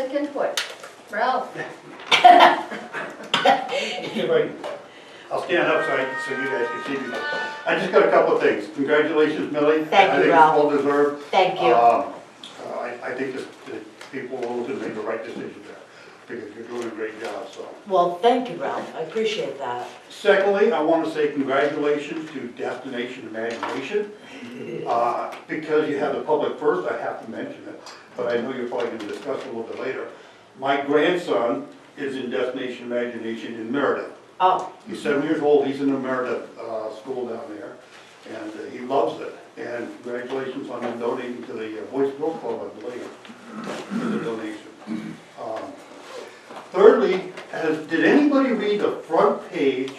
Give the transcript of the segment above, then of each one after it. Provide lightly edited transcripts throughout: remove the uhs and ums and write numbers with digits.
public input. Ralph? I'll stand up so you guys can see me. I just got a couple of things. Congratulations, Millie. Thank you, Ralph. I think it's well deserved. Thank you. I think the people of Littleton made the right decision there, because you're doing a great job, so. Well, thank you, Ralph. I appreciate that. Secondly, I want to say congratulations to Destination Imagination. Because you have the public first, I have to mention it, but I know you're probably going to discuss it a little bit later. My grandson is in Destination Imagination in Meredith. Oh, He's 7 years old, he's in the Meredith school down there, and he loves it. And congratulations on him donating to the Boys and Girls Club, I believe, for the donation. Thirdly, did anybody read the front page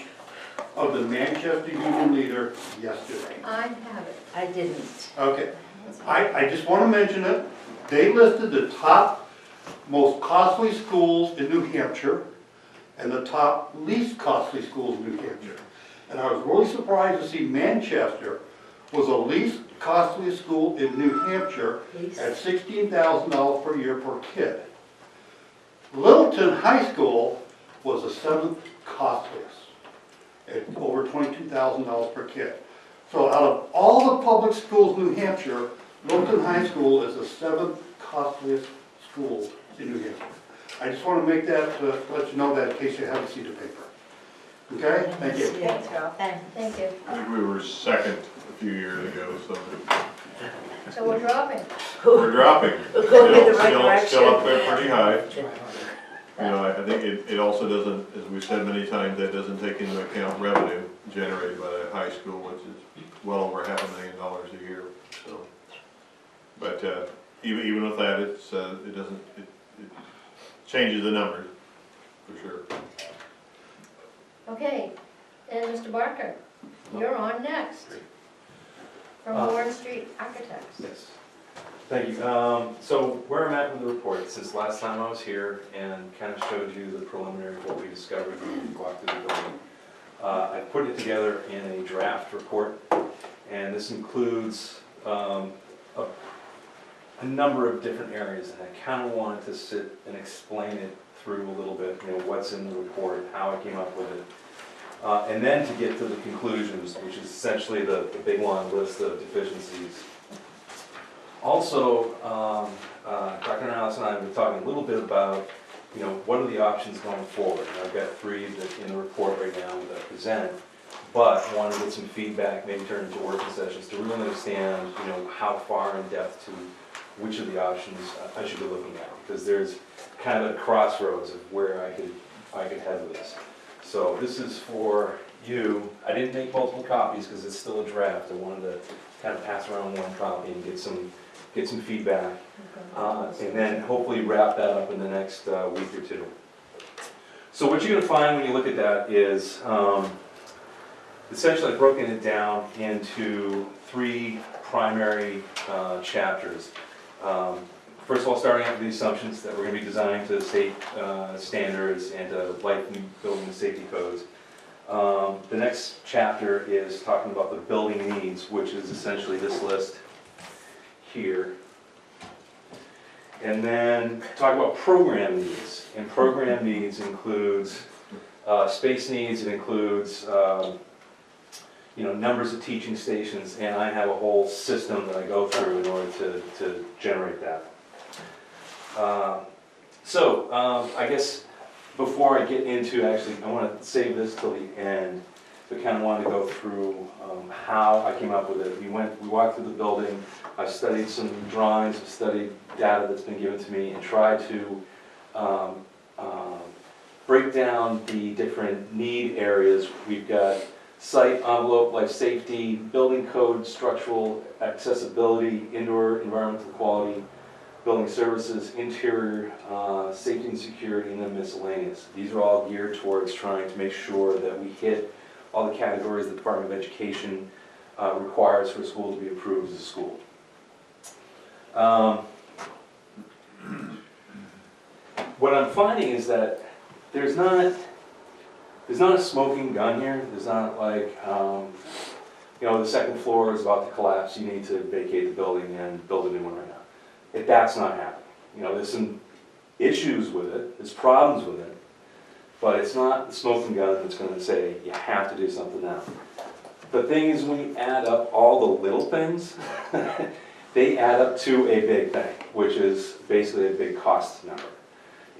of the Manchester Union Leader yesterday? I have it. I didn't. Okay, I just want to mention it. They listed the top most costly schools in New Hampshire and the top least costly schools in New Hampshire. And I was really surprised to see Manchester was the least costliest school in New Hampshire at $16,000 per year per kid. Littleton High School was the seventh costliest at over $22,000 per kid. So out of all the public schools in New Hampshire, Littleton High School is the seventh costliest school in New Hampshire. I just want to make that, let you know that in case you haven't seen the paper. Okay, thank you. Thanks, Ralph. Thank you. I think we were second a few years ago, so So we're dropping. we're dropping. We're going in the right Still direction. up there pretty high. You know, I think it also doesn't, as we've said many times, that doesn't take into account revenue generated by that high school, which is well over $500,000 a year, so. But, even with that, it changes the numbers, for sure. Okay, and Mr. Barker, you're on next. From Warren Street Architects. Yes. Thank you. So where I'm at with the report, since last time I was here and kind of showed you the preliminary of what we discovered when we walked through the building, I put it together in a draft report, and this includes a number of different areas, and I kind of wanted to sit and explain it through a little bit, you know, what's in the report, how I came up with it, and then to get to the conclusions, which is essentially the big long list of deficiencies. Also, Dr. Niles and I have been talking a little bit about, you know, what are the options going forward. And I've got three that in the report right now that I present, but I want to get some feedback, maybe turn into working sessions to really understand, you know, how far in depth to which of the options I should be looking at, because there's kind of a crossroads of where I could head with this. So this is for you. I didn't make multiple copies because it's still a draft. I wanted to kind of pass around one copy and get some feedback, and then hopefully wrap that up in the next week or two. So what you're going to find when you look at that is essentially I've broken it down into three primary chapters. First of all, starting out with the assumptions that we're going to be designing to state standards and to light new building safety codes. The next chapter is talking about the building needs, which is essentially this list here. And then talk about program needs. And program needs includes space needs, it includes you know, numbers of teaching stations, and I have a whole system that I go through in order to generate that. I guess before I get into actually, I want to save this till the end, but kind of wanted to go through how I came up with it. We walked through the building, I studied some drawings, I studied data that's been given to me, and tried to break down the different need areas. We've got site, envelope, life safety, building code, structural accessibility, indoor environmental quality, building services, interior safety and security, and then miscellaneous. These are all geared towards trying to make sure that we hit all the categories the Department of Education requires for a school to be approved as a school. What I'm finding is that there's not a smoking gun here. There's not like, you know, the second floor is about to collapse, you need to vacate the building and build a new one right now. That's not happening. You know, there's some issues with it, there's problems with it, but it's not the smoking gun that's gonna say, you have to do something now. The thing is, when you add up all the little things, they add up to a big thing, which is basically a big cost number.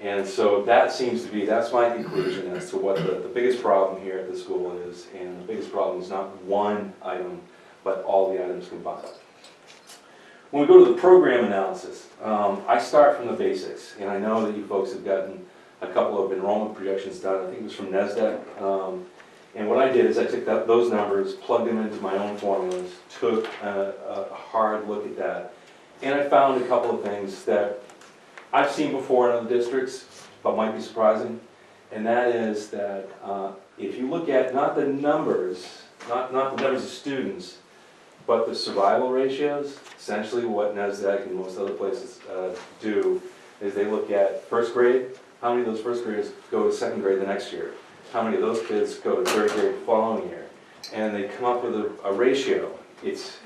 And so that seems to be, that's my conclusion as to what the biggest problem here at the school is, and the biggest problem is not one item, but all the items combined. When we go to the program analysis, I start from the basics, and I know that you folks have gotten a couple of enrollment projections done. I think it was from NESDEC. And what I did is I took those numbers, plugged them into my own formulas, took a hard look at that, and I found a couple of things that I've seen before in other districts, but might be surprising. And that is that if you look at not the numbers, not the numbers of students, but the survival ratios, essentially what NESDEC and most other places do is they look at first grade, how many of those first graders go to second grade the next year, how many of those kids go to third grade the following year, and they come up with a ratio. If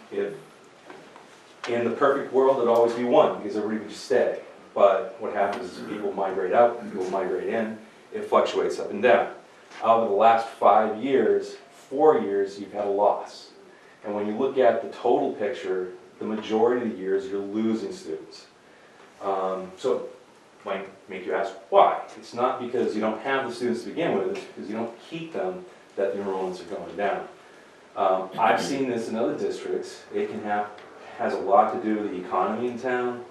in the perfect world it'd always be 1 because everybody would stay, but what happens is people migrate out, people migrate in, it fluctuates up and down. Over the last 5 years, 4 years, you've had a loss. And when you look at the total picture, the majority of the years you're losing students. So it might make you ask why. It's not because you don't have the students to begin with, it's because you don't keep them that the enrollments are going down. I've seen this in other districts. It has a lot to do with the economy in town.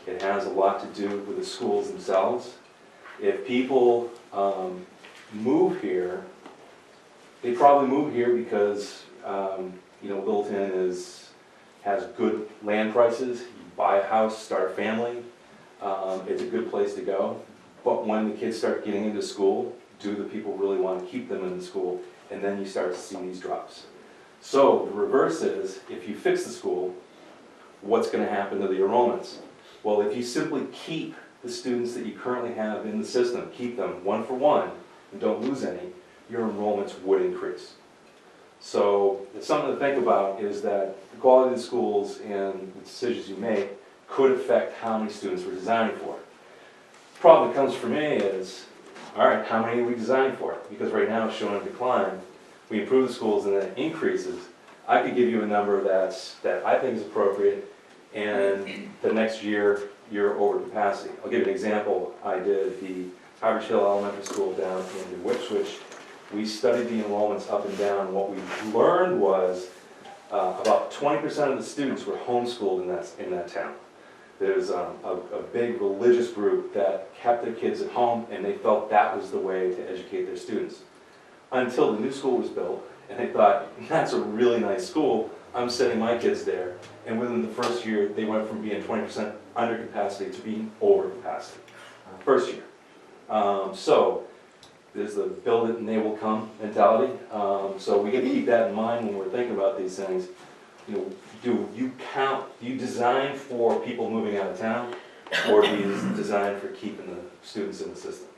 It has a lot to do with the schools themselves. If people move here, they probably move here because Littleton has good land prices. You buy a house, start a family. It's a good place to go. But when the kids start getting into school, do the people really want to keep them in the school? And then you start to see these drops. So the reverse is, if you fix the school, what's going to happen to the enrollments? Well, if you simply keep the students that you currently have in the system, keep them 1 for 1, and don't lose any, your enrollments would increase. So it's something to think about, is that the quality of the schools and the decisions you make could affect how many students we're designing for. The problem that comes for me is, all right, how many are we designing for? Because right now it's showing a decline. We improve the schools and then it increases. I could give you a number that I think is appropriate, and the next year you're over capacity. I'll give you an example. I did the Harvard Hill Elementary School down in New Ipswich. We studied the enrollments up and down. What we learned was about 20% of the students were homeschooled in that town. There's a big religious group that kept their kids at home, and they felt that was the way to educate their students. Until the new school was built, and they thought, that's a really nice school, I'm sending my kids there. And within the first year, they went from being 20% under capacity to being over capacity. First year. So there's the build it and they will come mentality. So we got to keep that in mind when we're thinking about these things. Do you design for people moving out of town, or do you design for keeping the students in the system?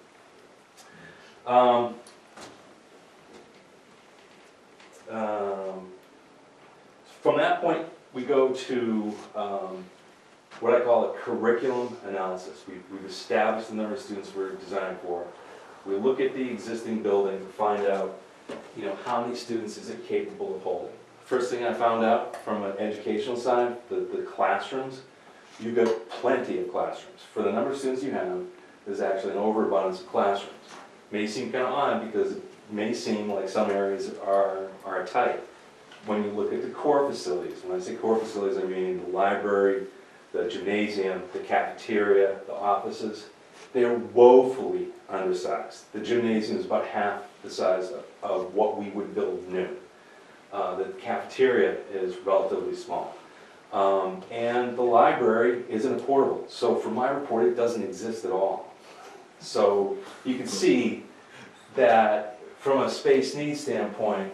From that point, we go to what I call a curriculum analysis. We've established the number of students we're designing for. We look at the existing building to find out, how many students is it capable of holding. First thing I found out from an educational side, the classrooms, you've got plenty of classrooms. For the number of students you have, there's actually an overabundance of classrooms. May seem kind of odd because it may seem like some areas are tight. When you look at the core facilities, when I say core facilities, I mean the library, the gymnasium, the cafeteria, the offices, they're woefully undersized. The gymnasium is about half the size of what we would build new. The cafeteria is relatively small. And the library isn't a portable. So for my report, it doesn't exist at all. So you can see that from a space needs standpoint,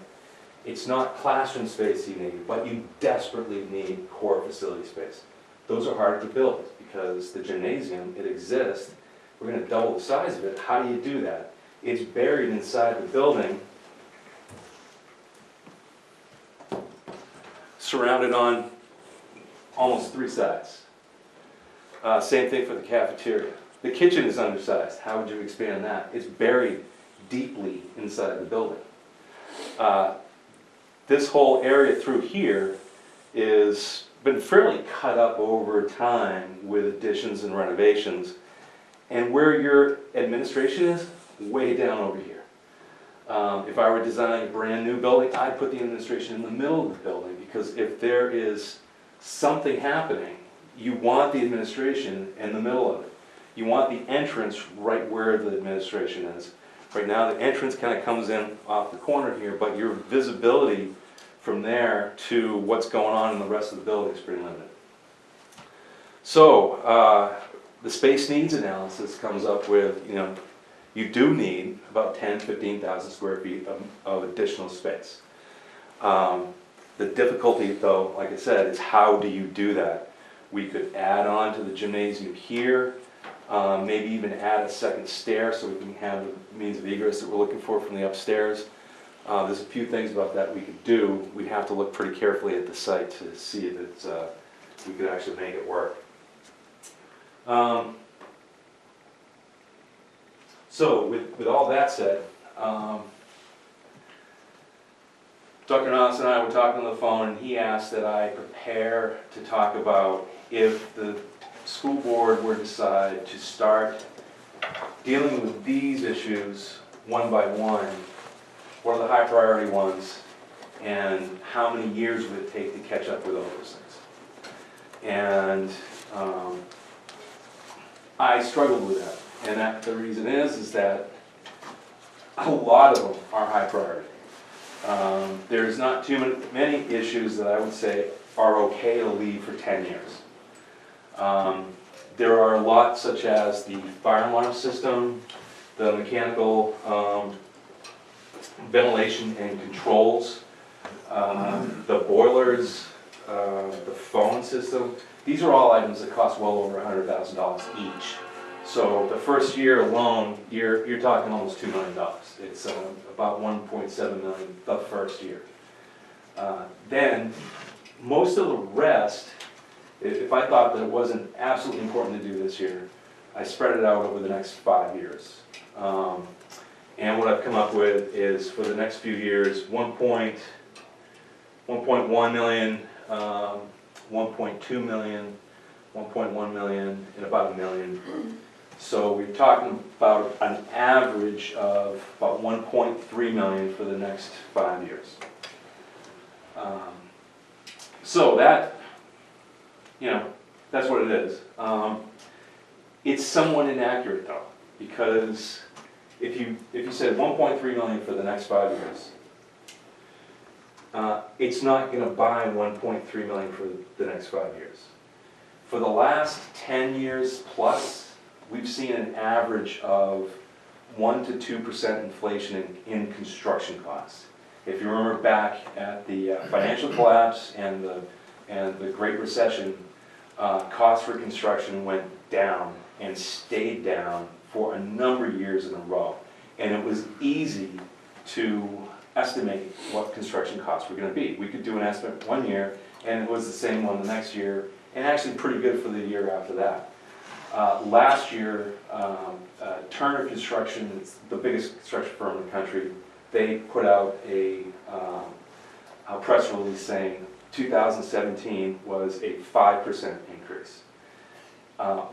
it's not classroom space you need, but you desperately need core facility space. Those are hard to build because the gymnasium, it exists. We're going to double the size of it. How do you do that? It's buried inside the building, surrounded on almost 3 sides. Same thing for the cafeteria. The kitchen is undersized, how would you expand that? It's buried deeply inside the building. This whole area through here is been fairly cut up over time with additions and renovations. And where your administration is, way down over here. If I were designing a brand new building, I'd put the administration in the middle of the building, because if there is something happening, you want the administration in the middle of it. You want the entrance right where the administration is. Right now, the entrance kind of comes in off the corner here, but your visibility from there to what's going on in the rest of the building is pretty limited. So, the space needs analysis comes up with, you do need about 15,000 square feet of additional space. The difficulty, though, like I said, is how do you do that? We could add on to the gymnasium here, maybe even add a second stair so we can have the means of egress that we're looking for from the upstairs. There's a few things about that we could do. We'd have to look pretty carefully at the site to see that we could actually make it work. So with all that said, Dr. Noss and I were talking on the phone, and he asked that I prepare to talk about if the school board were to decide to start dealing with these issues one by one, what are the high priority ones, and how many years would it take to catch up with all those things. And I struggled with that. And the reason is that a lot of them are high priority. There's not too many issues that I would say are okay to leave for 10 years. There are a lot such as the fire alarm system, the mechanical ventilation and controls, the boilers, the phone system. These are all items that cost well over $100,000 each. So the first year alone, you're talking almost $2 million. It's about $1.7 million the first year. Then most of the rest, if I thought that it wasn't absolutely important to do this year, I spread it out over the next 5 years. And what I've come up with is for the next few years, 1.1 million, 1.2 million, 1.1 million, and about $1 million. So we're talking about an average of about 1.3 million for the next 5 years. So that, that's what it is. It's somewhat inaccurate though, because if you said 1.3 million for the next 5 years, it's not going to buy 1.3 million for the next 5 years. For the last 10 years plus, we've seen an average of 1 to 2% inflation in construction costs. If you remember back at the financial collapse and the Great Recession, costs for construction went down and stayed down for a number of years in a row. And it was easy to estimate what construction costs were going to be. We could do an estimate one year, and it was the same one the next year, and actually pretty good for the year after that. Last year, Turner Construction, it's the biggest construction firm in the country, they put out a press release saying 2017 was a 5% increase.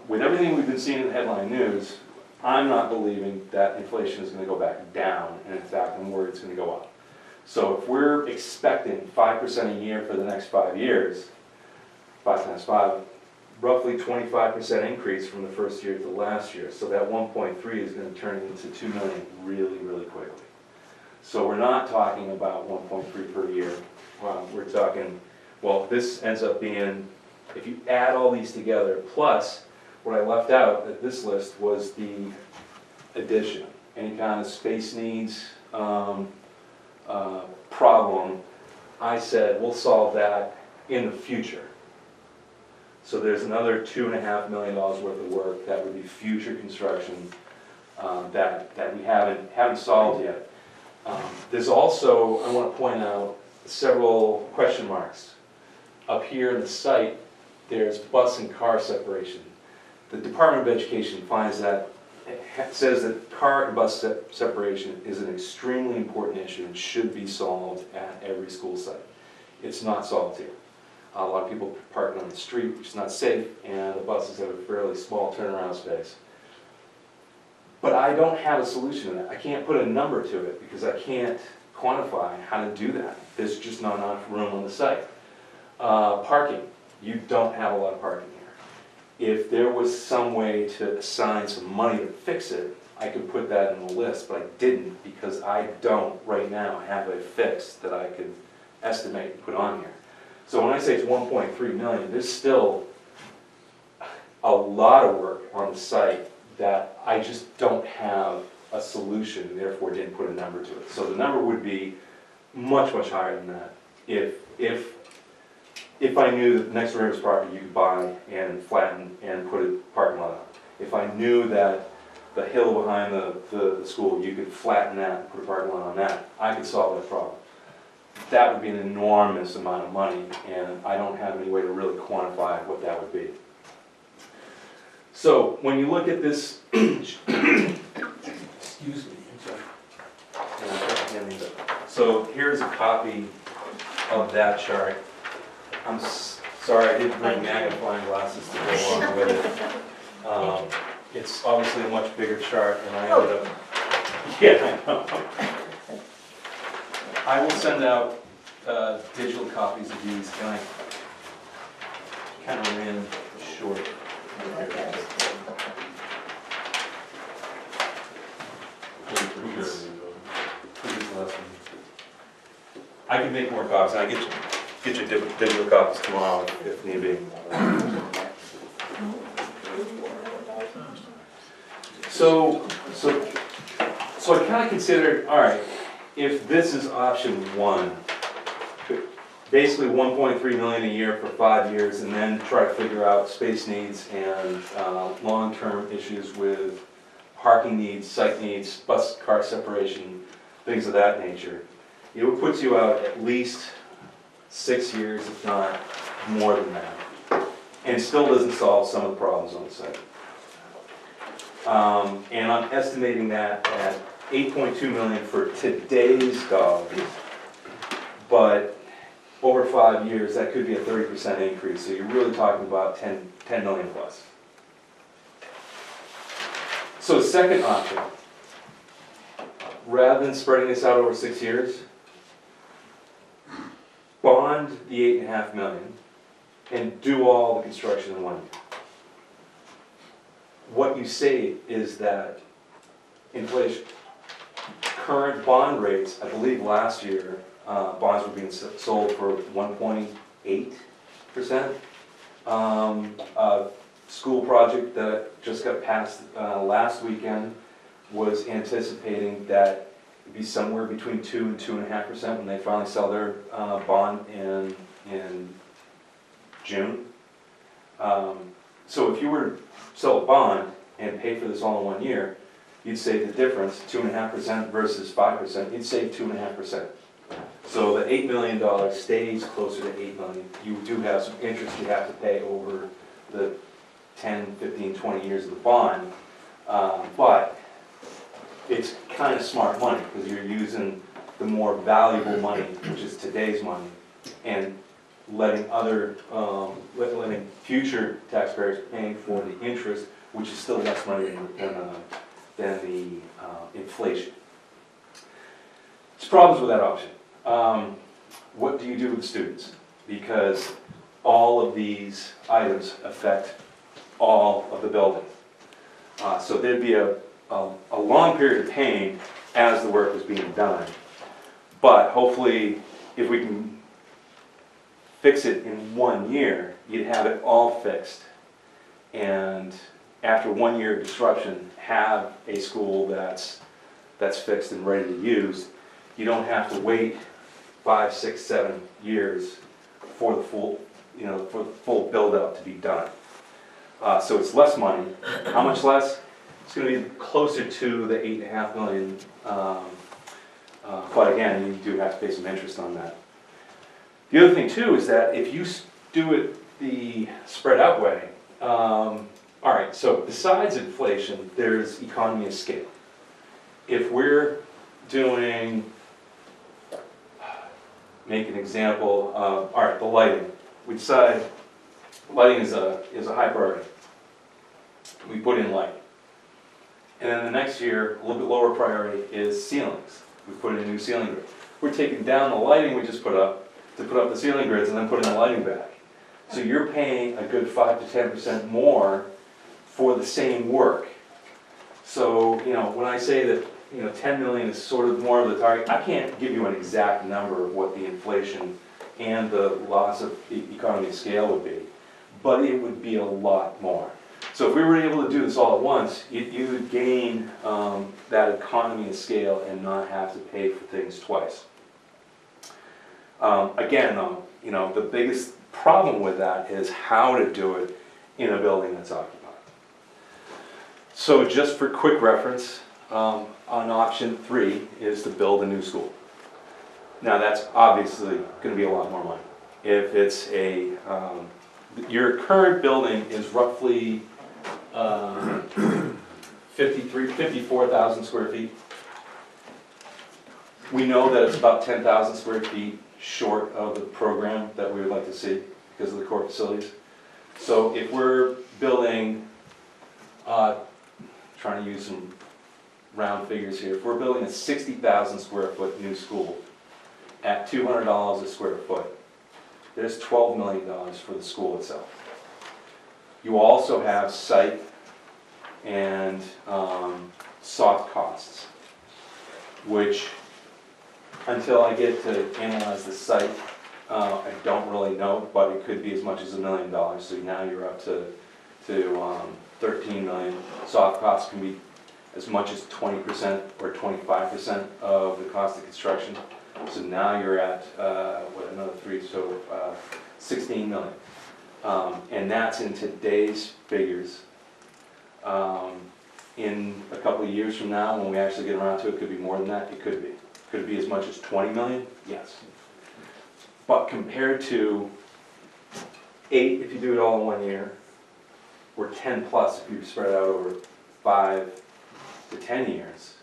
With everything we've been seeing in the headline news, I'm not believing that inflation is going to go back down, and in fact, I'm worried it's going to go up. So if we're expecting 5% a year for the next 5 years, 5 times 5, roughly 25% increase from the first year to the last year. So that 1.3 is going to turn into 2 million really, really quickly. So we're not talking about 1.3 per year. We're talking, well, this ends up being, if you add all these together, plus what I left out at this list was the addition. Any kind of space needs problem, I said we'll solve that in the future. So there's another $2.5 million worth of work that would be future construction that we haven't solved yet. There's also, I want to point out, several question marks. Up here in the site, there's bus and car separation. the Department of Education finds that, says that car and bus separation is an extremely important issue and should be solved at every school site. It's not solved here. A lot of people parking on the street, which is not safe, and the buses have a fairly small turnaround space. But I don't have a solution to that. I can't put a number to it because I can't quantify how to do that. There's just not enough room on the site. Parking, you don't have a lot of parking here. If there was some way to assign some money to fix it, I could put that in the list, but I didn't because I don't right now have a fix that I could estimate and put on here. So when I say it's 1.3 million, there's still a lot of work on the site that I just don't have a solution, and therefore didn't put a number to it. So the number would be much, much higher than that. If I knew that next to Rivers property you could buy and flatten and put a parking lot on. If I knew that the hill behind the school, you could flatten that and put a parking lot on that, I could solve that problem. That would be an enormous amount of money, and I don't have any way to really quantify what that would be. So when you look at this, excuse me, I'm sorry. So here's a copy of that chart. I'm sorry I didn't bring magnifying glasses to go along with it. It's obviously a much bigger chart, and I ended up, yeah, I know. I will send out digital copies of these, and I kind of ran short. I can make more copies, and I get you digital copies tomorrow if need be. So I kind of considered, all right, if this is option one, basically 1.3 million a year for 5 years, and then try to figure out space needs and long-term issues with parking needs, site needs, bus car separation, things of that nature. It puts you out at least 6 years, if not more than that, and still doesn't solve some of the problems on the site. And I'm estimating that at 8.2 million for today's dollars, but over 5 years, that could be a 30% increase, so you're really talking about 10 million plus. So second option, rather than spreading this out over 6 years, bond the 8.5 million and do all the construction in 1 year. What you save is that inflation. Current bond rates, I believe last year, bonds were being sold for 1.8%. A school project that just got passed last weekend was anticipating that it'd be somewhere between 2 and 2.5% when they finally sell their bond in June. So if you were to sell a bond and pay for this all in 1 year, you'd save the difference, 2.5% versus 5%, you'd save 2.5%. So the $8 million stays closer to $8 million. You do have some interest you have to pay over the 10, 15, 20 years of the bond, but it's kind of smart money because you're using the more valuable money, which is today's money, and letting letting future taxpayers pay for the interest, which is still less money than the inflation. There's problems with that option. What do you do with the students? Because all of these items affect all of the building. So there'd be a long period of pain as the work was being done. But hopefully, if we can fix it in 1 year, you'd have it all fixed. And after 1 year of disruption, have a school that's fixed and ready to use. You don't have to wait 5, 6, 7 years for the full, for the full build-up to be done. So it's less money. How much less? It's going to be closer to the 8.5 million. But again, you do have to pay some interest on that. The other thing too is that if you do it the spread out way, All right, so besides inflation, there's economy of scale. If we're doing, make an example of, all right, the lighting. We decide lighting is a high priority. We put in lighting. And then the next year, a little bit lower priority is ceilings. We put in a new ceiling grid. We're taking down the lighting we just put up to put up the ceiling grids and then putting the lighting back. So you're paying a good 5 to 10% more for the same work. So, you know, when I say that, you know, 10 million is sort of more of the target, I can't give you an exact number of what the inflation and the loss of economy of scale would be, but it would be a lot more. So if we were able to do this all at once, you would gain that economy of scale and not have to pay for things twice. Again, though, you know, the biggest problem with that is how to do it in a building that's occupied. So just for quick reference, on option 3 is to build a new school. Now that's obviously going to be a lot more money. If it's a, your current building is roughly 54,000 square feet. We know that it's about 10,000 square feet short of the program that we would like to see because of the core facilities. So if we're building, trying to use some round figures here, if we're building a 60,000 square foot new school at $200 a square foot, there's $12 million for the school itself. You also have site and soft costs, which until I get to analyze the site, I don't really know, but it could be as much as $1 million. So now you're up to 13 million. Soft costs can be as much as 20% or 25% of the cost of construction. So now you're at, what, another 3, so 16 million. And that's in today's figures. In a couple of years from now, when we actually get around to it, could be more than that, it could be. Could it be as much as 20 million? Yes. But compared to 8 if you do it all in 1 year, or 10 plus if you spread it out over 5 to 10 years,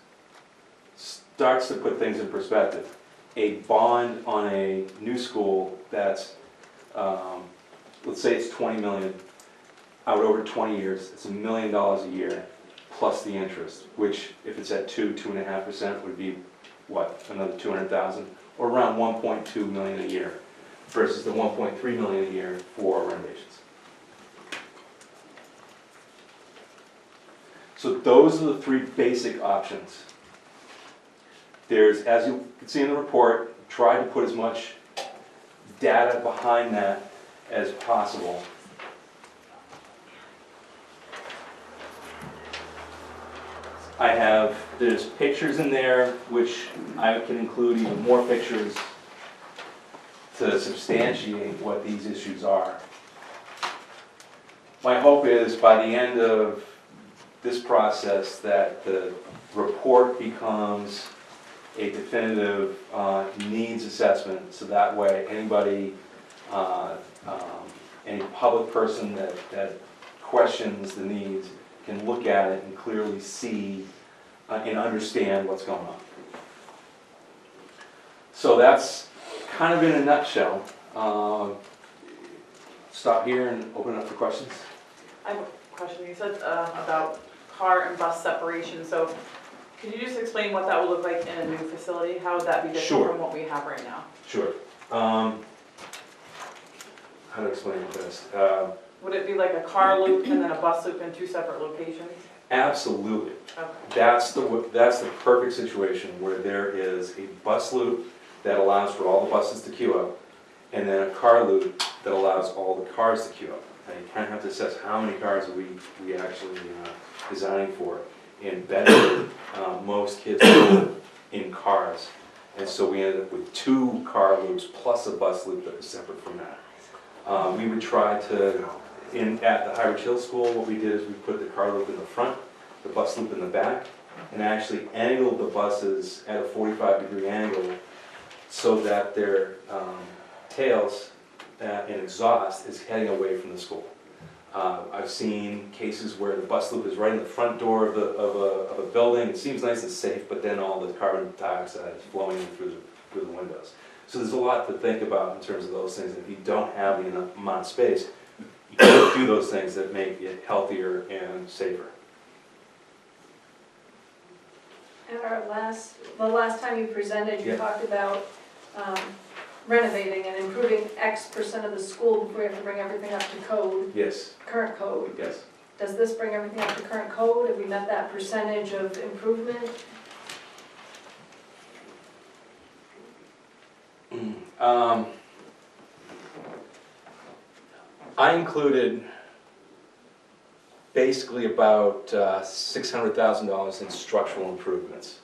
starts to put things in perspective. A bond on a new school that's, let's say it's 20 million, out over 20 years, it's $1 million a year, plus the interest, which if it's at 2.5% would be, what, another 200,000, or around 1.2 million a year, versus the 1.3 million a year for renovations. So those are the 3 basic options. There's, as you can see in the report, try to put as much data behind that as possible. There's pictures in there, which I can include even more pictures to substantiate what these issues are. My hope is by the end of this process that the report becomes a definitive needs assessment, so that way anybody, any public person that questions the needs can look at it and clearly see and understand what's going on. So that's kind of in a nutshell. Stop here and open it up for questions. I have a question. You said about car and bus separation. So could you just explain what that would look like in a new facility? How would that be different Sure. from what we have right now? Sure. How to explain it best? Would it be like a car loop and then a bus loop in 2 separate locations? Absolutely. Okay. That's the perfect situation where there is a bus loop that allows for all the buses to queue up, and then a car loop that allows all the cars to queue up. Now you kind of have to assess how many cars are we actually designing for. In Bedford, most kids go in cars, and so we ended up with 2 car loops plus a bus loop that was separate from that. We would try to, at the High Ridge Hill School, what we did is we put the car loop in the front, the bus loop in the back, and actually angled the buses at a 45-degree angle so that their tails and exhaust is heading away from the school. I've seen cases where the bus loop is right in the front door of a building. It seems nice and safe, but then all the carbon dioxide is flowing in through the windows. So there's a lot to think about in terms of those things. If you don't have the enough amount of space, you can't do those things that make it healthier and safer. At the last time you presented, you Yeah. talked about renovating and improving X% of the school before you have to bring everything up to code, Yes, current code. yes. Does this bring everything up to current code? Have we met that percentage of improvement? I included basically about $600,000 in structural improvements.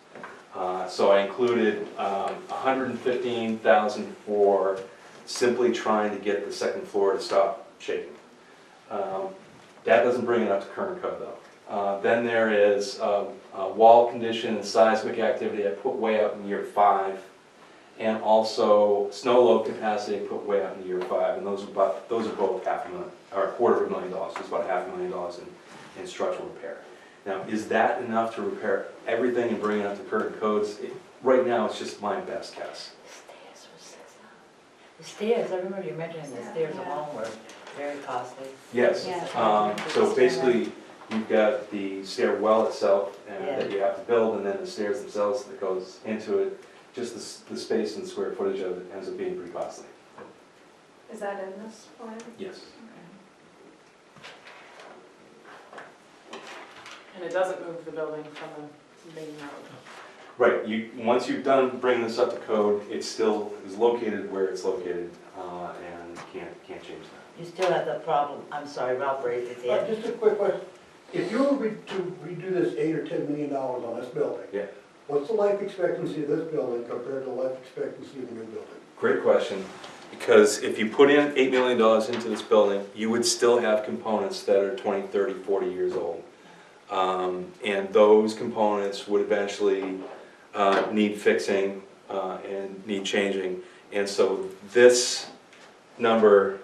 So I included $115,000 for simply trying to get the second floor to stop shaking. That doesn't bring it up to current code though. Then there is wall condition and seismic activity I put way out in year 5. And also snow load capacity I put way out in year 5. And those are both $500,000, or $250,000. It's about $500,000 in structural repair. Now, is that enough to repair everything and bring it up to current codes? Right now, it's just my best guess. The stairs, I remember you mentioning the stairs Yeah. alone were very costly. Yes. Yeah. So basically, you've got the stairwell itself that you have to build, and then the stairs themselves that goes into it. Just the space and square footage of it ends up being pretty costly. Is that in this plan? Yes. And it doesn't move the building from the main road. Right, once you've done bringing this up to code, it still is located where it's located, and can't change that. You still have the problem, I'm sorry, Ralph raised his hand. Just a quick question. If you were to redo this $8 or $10 million on this building, Yeah. what's the life expectancy of this building compared to the life expectancy of the new building? Great question, because if you put in $8 million into this building, you would still have components that are 20, 30, 40 years old. And those components would eventually need fixing and need changing. And so this number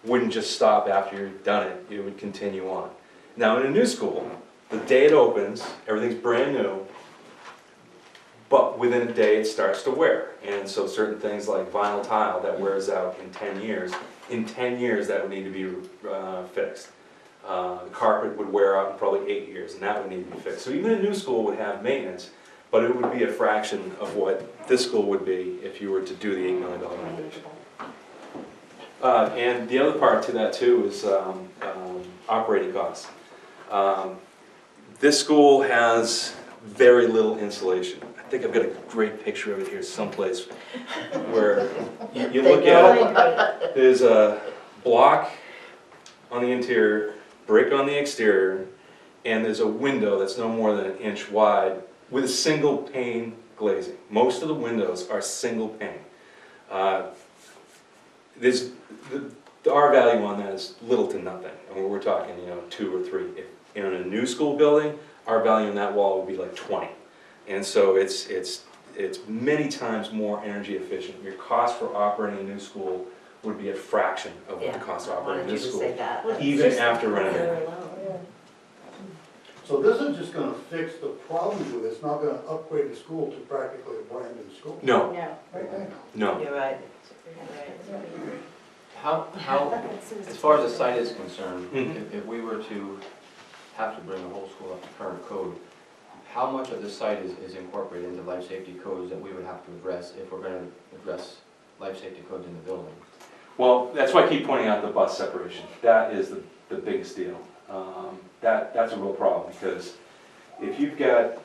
wouldn't just stop after you've done it, it would continue on. Now in a new school, the day it opens, everything's brand new, but within a day it starts to wear. And so certain things like vinyl tile that wears out in 10 years that would need to be fixed. The carpet would wear out in probably 8 years, and that would need to be fixed. So even a new school would have maintenance, but it would be a fraction of what this school would be if you were to do the $8 million renovation. And the other part to that too is operating costs. This school has very little insulation. I think I've got a great picture of it here someplace where you look at it, there's a block on the interior, brick on the exterior, and there's a window that's no more than 1 inch wide with a single pane glazing. Most of the windows are single pane. The R value on that is little to nothing. I mean, we're talking, 2 or 3. If in a new school building, R value on that wall would be like 20. And so it's many times more energy efficient. Your cost for operating a new school would be a fraction of what the cost of I operating wanted a you new to school. say that. Even after renovating. So this is just gonna fix the problems with it, it's not gonna upgrade the school to practically a brand new school? No, No. no. You're right. How, as far as the site is concerned, Mhm. if we were to have to bring the whole school up to current code, how much of the site is incorporated into life safety codes that we would have to address if we're going to address life safety codes in the building? Well, that's why I keep pointing out the bus separation. That is the biggest deal. That's a real problem, because if you've got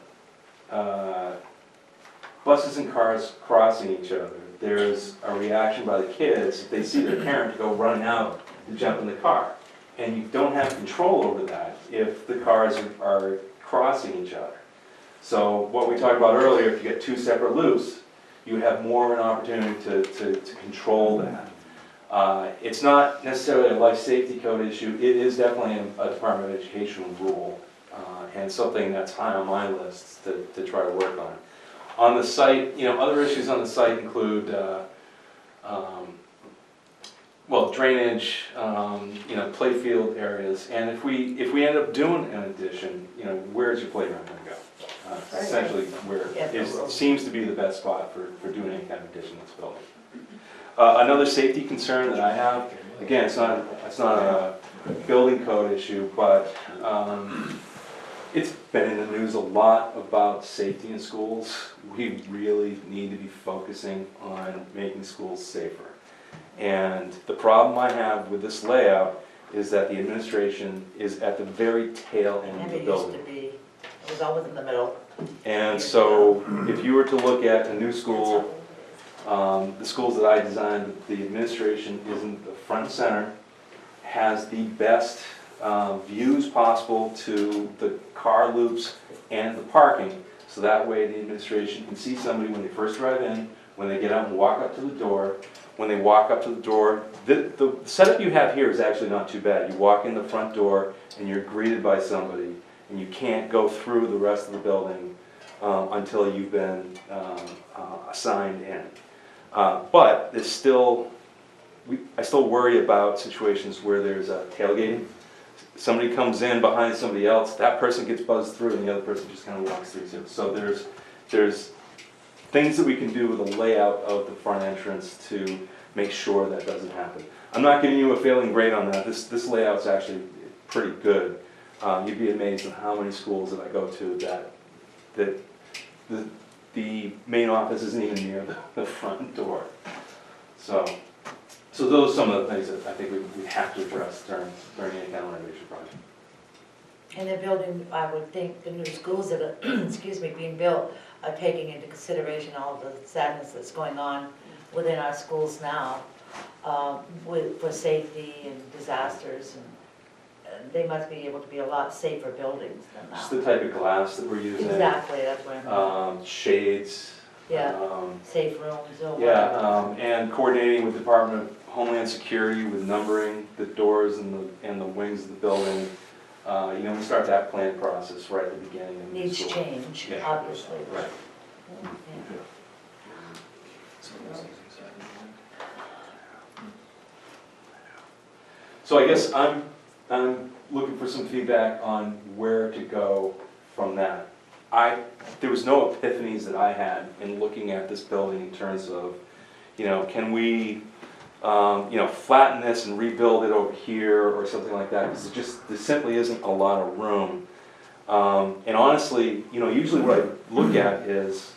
buses and cars crossing each other, there's a reaction by the kids if they see their parent to go running out to jump in the car. And you don't have control over that if the cars are crossing each other. So what we talked about earlier, if you get 2 separate loops, you have more of an opportunity to control that. It's not necessarily a life safety code issue. It is definitely a Department of Education rule, and something that's high on my list to try to work on. On the site, other issues on the site include well, drainage, you know, play field areas, and if we end up doing an addition, you know, where's your playground gonna go? Essentially, where it seems to be the best spot for doing any kind of addition to this building. Another safety concern that I have, again, it's not a building code issue, but it's been in the news a lot about safety in schools. We really need to be focusing on making schools safer. And the problem I have with this layout is that the administration is at the very tail end of the It building. used to be, it was always in the middle. And so if you were to look at a new school, the schools that I designed, the administration is in the front and center, has the best views possible to the car loops and the parking. So that way the administration can see somebody when they first drive in, when they get out and walk up to the door. When they walk up to the door, the setup you have here is actually not too bad. You walk in the front door and you're greeted by somebody, and you can't go through the rest of the building until you've been assigned in. But there's still, I still worry about situations where there's a tailgating. Somebody comes in behind somebody else, that person gets buzzed through and the other person just kind of walks through too. So there's things that we can do with the layout of the front entrance to make sure that doesn't happen. I'm not giving you a failing grade on that. This layout's actually pretty good. You'd be amazed at how many schools that I go to that the main office isn't even near the front door. So those are some of the things that I think we have to address during any kind of renovation project. And the building, I would think the new schools that are, excuse me, being built are taking into consideration all the sadness that's going on within our schools now for safety and disasters, and they must be able to be a lot safer buildings than that. Just the type of glass that we're using. Exactly, that's what I mean. Shades. Yeah, safe rooms or whatever. Yeah, and coordinating with Department of Homeland Security with numbering the doors and the wings of the building. You know, we start that plan process right at the beginning of the Needs school. change, Yeah. obviously. Right. Yeah. So I guess I'm looking for some feedback on where to go from that. There was no epiphanies that I had in looking at this building in terms of, you know, can we, you know, flatten this and rebuild it over here or something like that, because there simply isn't a lot of room. And honestly, you know, usually what I look at is,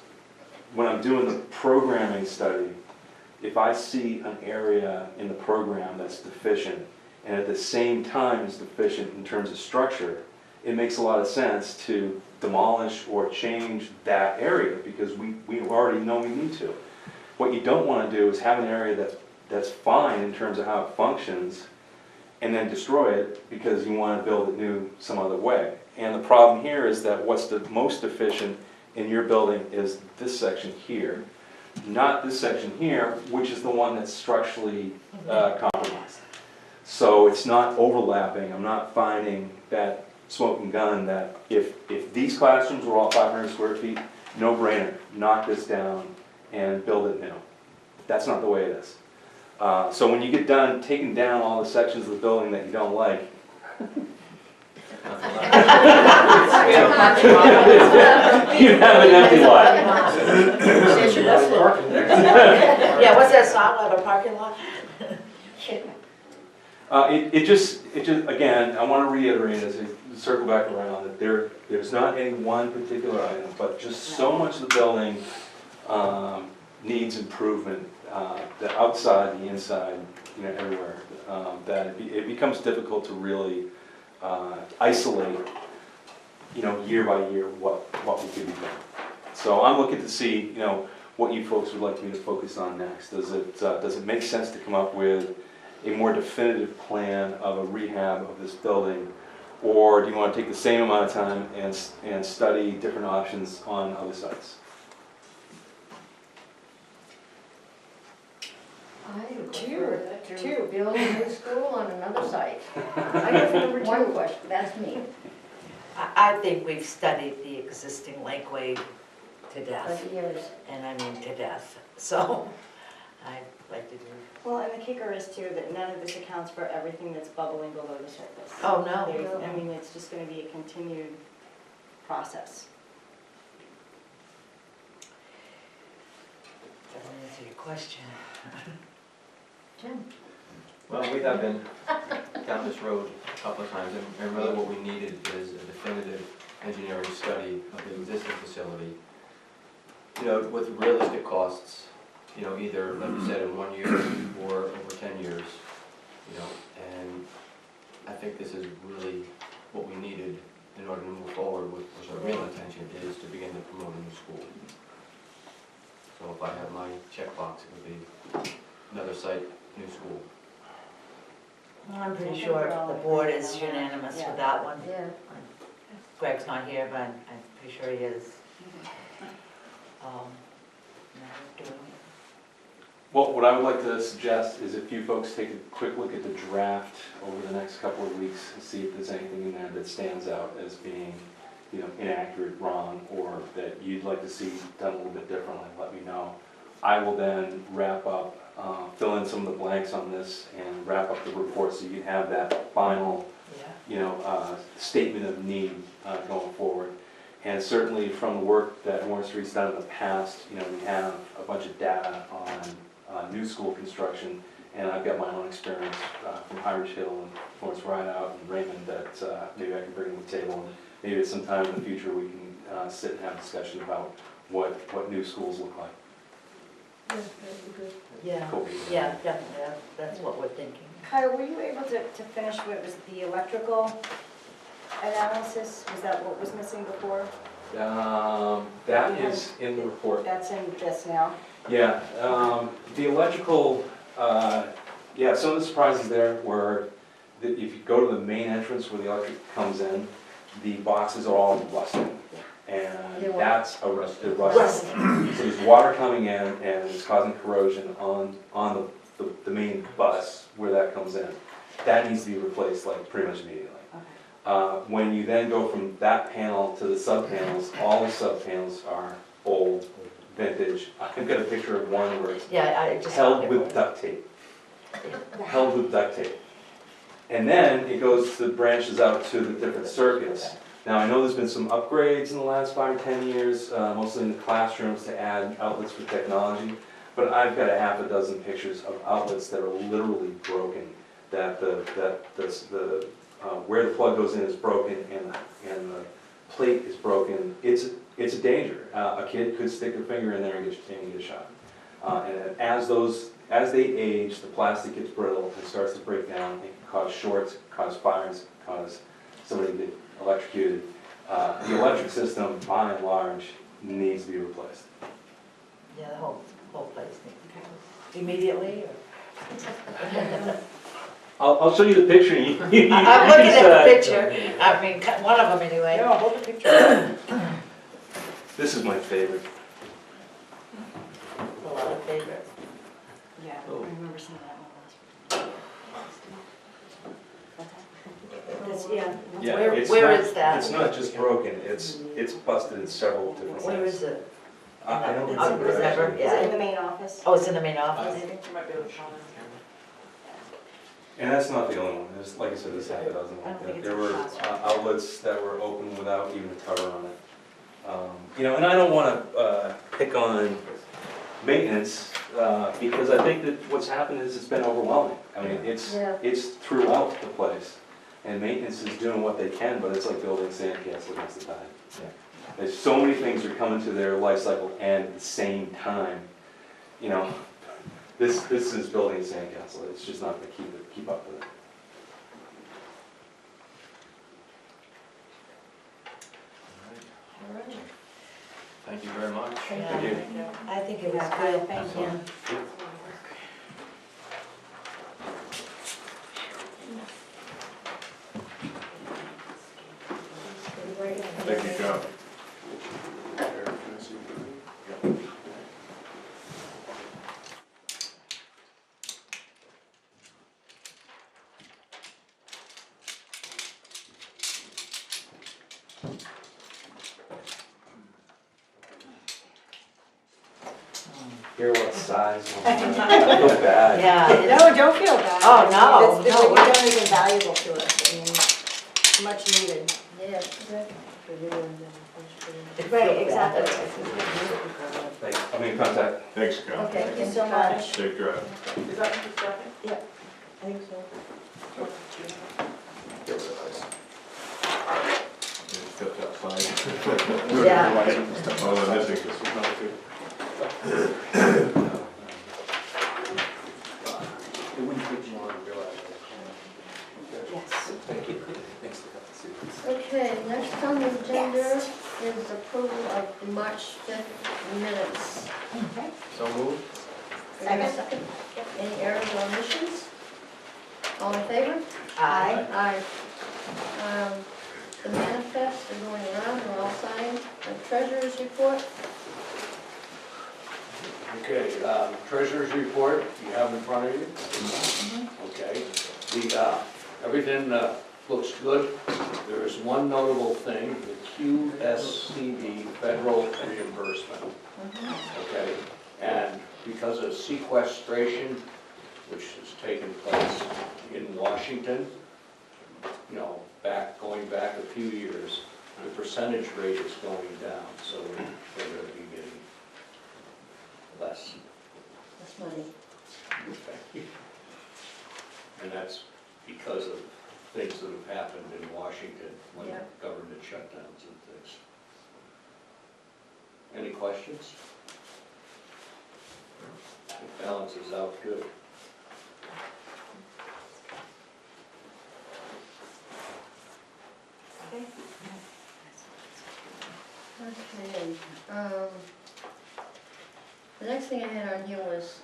when I'm doing the programming study, if I see an area in the program that's deficient, and at the same time is deficient in terms of structure, it makes a lot of sense to demolish or change that area, because we already know we need to. What you don't want to do is have an area that's fine in terms of how it functions, and then destroy it because you want to build it new some other way. And the problem here is that what's the most deficient in your building is this section here, not this section here, which is the one that's structurally compromised. So it's not overlapping. I'm not finding that smoking gun that if these classrooms were all 500 square feet, no brainer, knock this down and build it new. That's not the way it is. So when you get done taking down all the sections of the building that you don't like, you have an empty lot. Yeah, what's that song, have a parking lot? It just, again, I want to reiterate as we circle back around that there's not any one particular item, but just so much of the building needs improvement, the outside, the inside, you know, everywhere, that it becomes difficult to really isolate, you know, year by year what we could be doing. So I'm looking to see, you know, what you folks would like me to focus on next. Does it make sense to come up with a more definitive plan of a rehab of this building, or do you want to take the same amount of time and study different options on other sites? I prefer to build a new school on another site. I guess number One two. question, that's me. I think we've studied the existing lakeway to death, But here's, and I mean to death. So, I didn't. Well, and the kicker is too, that none of this accounts for everything that's bubbling below the surface. Oh, no. I mean, it's just gonna be a continued process. Doesn't answer your question. Jim? Well, we have been down this road a couple of times, and really what we needed is a definitive engineering study of the existing facility, you know, with realistic costs, you know, either, like you said, in 1 year or over 10 years, you know, and I think this is really what we needed in order to move forward with, which our real intention is to begin to promote a new school. So if I have my checkbox, it would be another site, new school. I'm pretty sure the board is unanimous with that one. Yeah. Greg's not here, but I'm pretty sure he is. Doing it. Well, what I would like to suggest is if you folks take a quick look at the draft over the next couple of weeks and see if there's anything in there that stands out as being, you know, inaccurate, wrong, or that you'd like to see done a little bit differently, let me know. I will then wrap up, fill in some of the blanks on this and wrap up the report so you have that final, Yeah. you know, statement of need going forward. And certainly from the work that Warren Street's done in the past, you know, we have a bunch of data on new school construction, and I've got my own experience from Irish Hill and Florence Rideout and Raymond that maybe I can bring to the table. And maybe at some time in the future we can sit and have a discussion about what new schools look like. Yeah, that'd be good. Yeah, Cool. yeah, definitely, that's what we're thinking. Kyle, were you able to finish what was the electrical analysis? Was that what was missing before? That is in the report. That's in this now? Yeah, the electrical, yeah, some of the surprises there were that if you go to the main entrance where the electric comes in, the boxes are all rusted. And They're what? that's a rusted. So there's water coming in and it's causing corrosion on the main bus where that comes in. That needs to be replaced like pretty much immediately. When you then go from that panel to the sub-panels, all the sub-panels are old, vintage. I've got a picture of one where it's Yeah, I just. held with duct tape. Held with duct tape. And then it goes to branches out to the different circuits. Now, I know there's been some upgrades in the last 5 or 10 years, mostly in the classrooms to add outlets for technology. But I've got a half a dozen pictures of outlets that are literally broken. That where the plug goes in is broken and the plate is broken. It's a danger. A kid could stick their finger in there and get shot. And as they age, the plastic gets brittle and starts to break down. It can cause shorts, cause fires, cause somebody to get electrocuted. The electric system, by and large, needs to be replaced. Yeah, the whole place needs. Immediately, or? I'll show you the picture. You I'm looking at the decide. picture, I mean, one of them anyway. No, hold the picture. This is my favorite. A lot of favorites. Yeah, I remember seeing that one last. Yeah. Yeah, Where- it's where not- is that? It's not just broken, it's busted in several different ways. Where is it? I don't Is remember. it ever? actually. Is it in Yeah. the main office? Oh, it's in the main I office? think you might be able to comment. And that's not the only one, there's, like I said, there's half a dozen I like don't think that. it's There in were the classroom. outlets that were open without even a cover on it. You know, and I don't wanna pick on maintenance, because I think that what's happened is it's been overwhelming. I mean, Yeah. it's throughout the place, and maintenance is doing what they can, but it's like building sandcastles against the tide. There's so many things that are coming to their life cycle and at the same time, you know, this is building a sandcastle, it's just not gonna keep up with it. All right. Thank you very much. Yeah. you. I think it was Yeah, good. thank you. Thank you, John. hear a lot of sighs. I feel bad. Yeah, it's- No, don't feel bad. Oh, no, It's, no, what you've done is invaluable to us, I mean, much needed. Yeah. Right, exactly. Thanks. I'll be in contact. Thanks, Cal. Okay, Thank you so much. Safe drive. Is that Mr. Steffen? I think so. It's kept outside. Yeah. Oh, I'm missing this. It wouldn't take you long to realize Yes. Thank you. Thanks for coming. Okay, next on the agenda is approval of the March 5th minutes. Okay. So moved? Do I have a second? Any errors or omissions? All in favor? Aye. Aye. The manifests are going around, they're all signed. The treasurer's report, Okay, treasurer's report, you have in front of you? Okay, everything looks good. There is one notable thing, the QSCD federal reimbursement. Okay, and because of sequestration, which has taken place in Washington, you know, going back a few years, the percentage rate is going down, so we're going to be getting less. that's money. And that's because of things that have happened in Washington, when Yeah. government shutdowns and things. Any questions? It balances out good. Okay, the next thing I had on here was,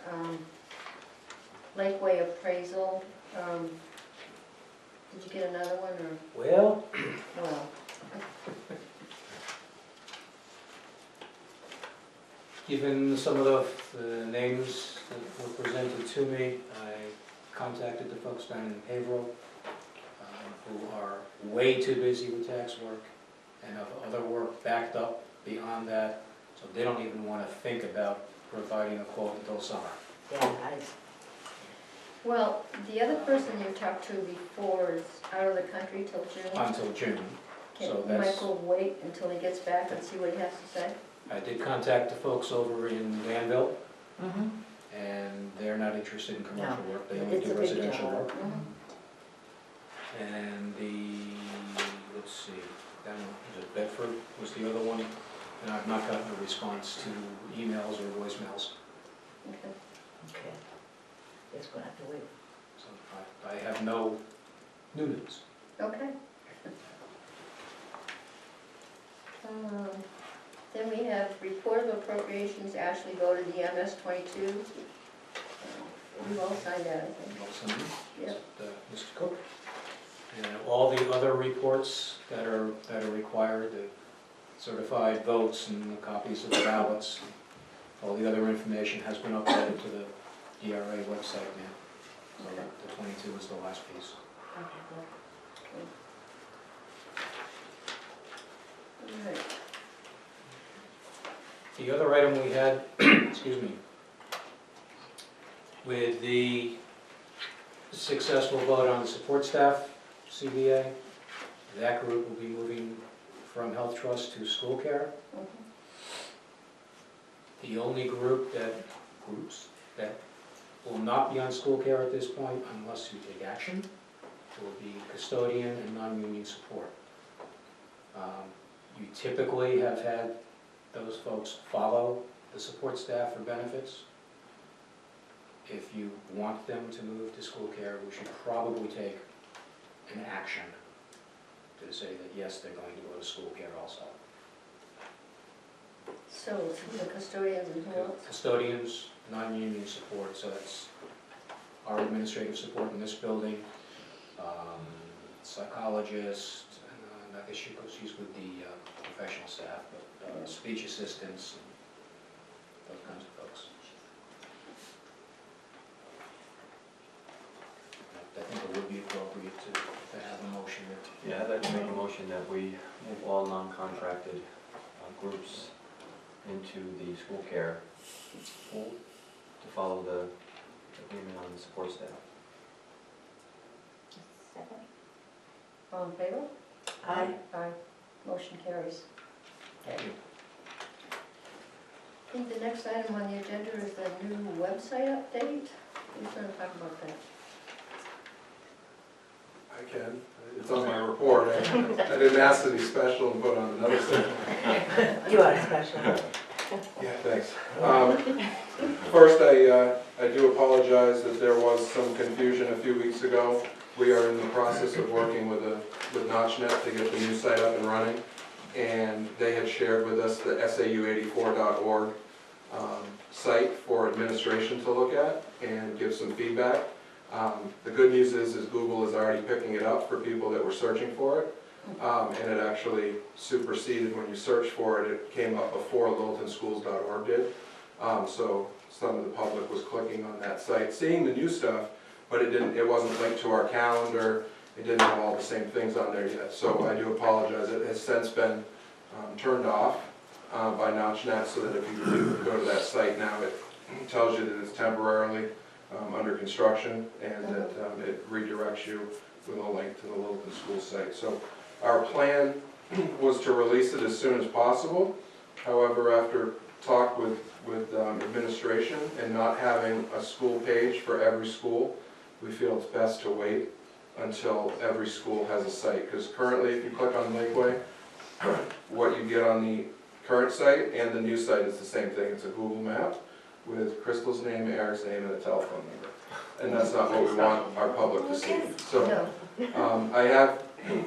Lakeway appraisal. Did you get another one, or, Well, well, given some of the names that were presented to me, I contacted the folks down in Haverhill, who are way too busy with tax work and have other work backed up beyond that, so they don't even want to think about providing a quote until summer. Yeah, well, the other person you talked to before is out of the country till June. Until June. So Can that's- Michael wait until he gets back and see what he has to say? I did contact the folks over in Danville, Mm-hmm. and they're not interested in commercial work, they only It's do a big residential job. work. Mhm. And let's see, then, was it Bedford was the other one, and I've not gotten a response to emails or voicemails, Okay. Okay. Just gonna have to wait. so I have no new news. Okay. Then we have report of appropriations, Ashley voted the MS 22. We've all signed that, I think. Also, Yep. Mr. Cook. And all the other reports that are required, the certified votes and the copies of the ballots, all the other information has been uploaded to the DRA website now. So Okay. the 22 is the last piece. Okay. All right. The other item we had, excuse me, with the successful vote on the support staff, CBA, that group will be moving from Health Trust to school care. Mhm. The only groups that will not be on school care at this point unless you take action will be custodian and non-union support. You typically have had those folks follow the support staff for benefits. If you want them to move to school care, we should probably take an action to say that yes, they're going to go to school care also. So it's the custodians and who else? Custodians, non-union support, so that's our administrative support in this building, psychologist, and I guess she's with the professional staff, but speech assistants, and those kinds of folks. I think it would be appropriate to have a motion that Yeah, I'd like to make a motion that we move all non-contracted groups into the school care pool to follow the agreement on the support staff. Second. All in favor? Aye. Aye. Motion carries. Okay. I think the next item on the agenda is the new website update. Who's gonna talk about that? I can. It's on my report. I didn't ask to be special and put on another section. You are special. Yeah, thanks. First, I do apologize that there was some confusion a few weeks ago. We are in the process of working with NotchNet to get the new site up and running. And they had shared with us the SAU84.org site for administration to look at and give some feedback. The good news is Google is already picking it up for people that were searching for it. And it actually superseded, when you search for it, it came up before littletonschools.org did. So some of the public was clicking on that site, seeing the new stuff, but it wasn't linked to our calendar. It didn't have all the same things on there yet. So I do apologize. It has since been turned off by NotchNet, so that if you do go to that site now, it tells you that it's temporarily under construction, and that it redirects you with a link to the Littleton School site. So our plan was to release it as soon as possible. However, after talk with administration and not having a school page for every school, we feel it's best to wait until every school has a site. Because currently, if you click on Lakeway, what you get on the current site and the new site is the same thing. It's a Google map with Crystal's name, Eric's name, and a telephone number. And that's not what we want our public to see. So I have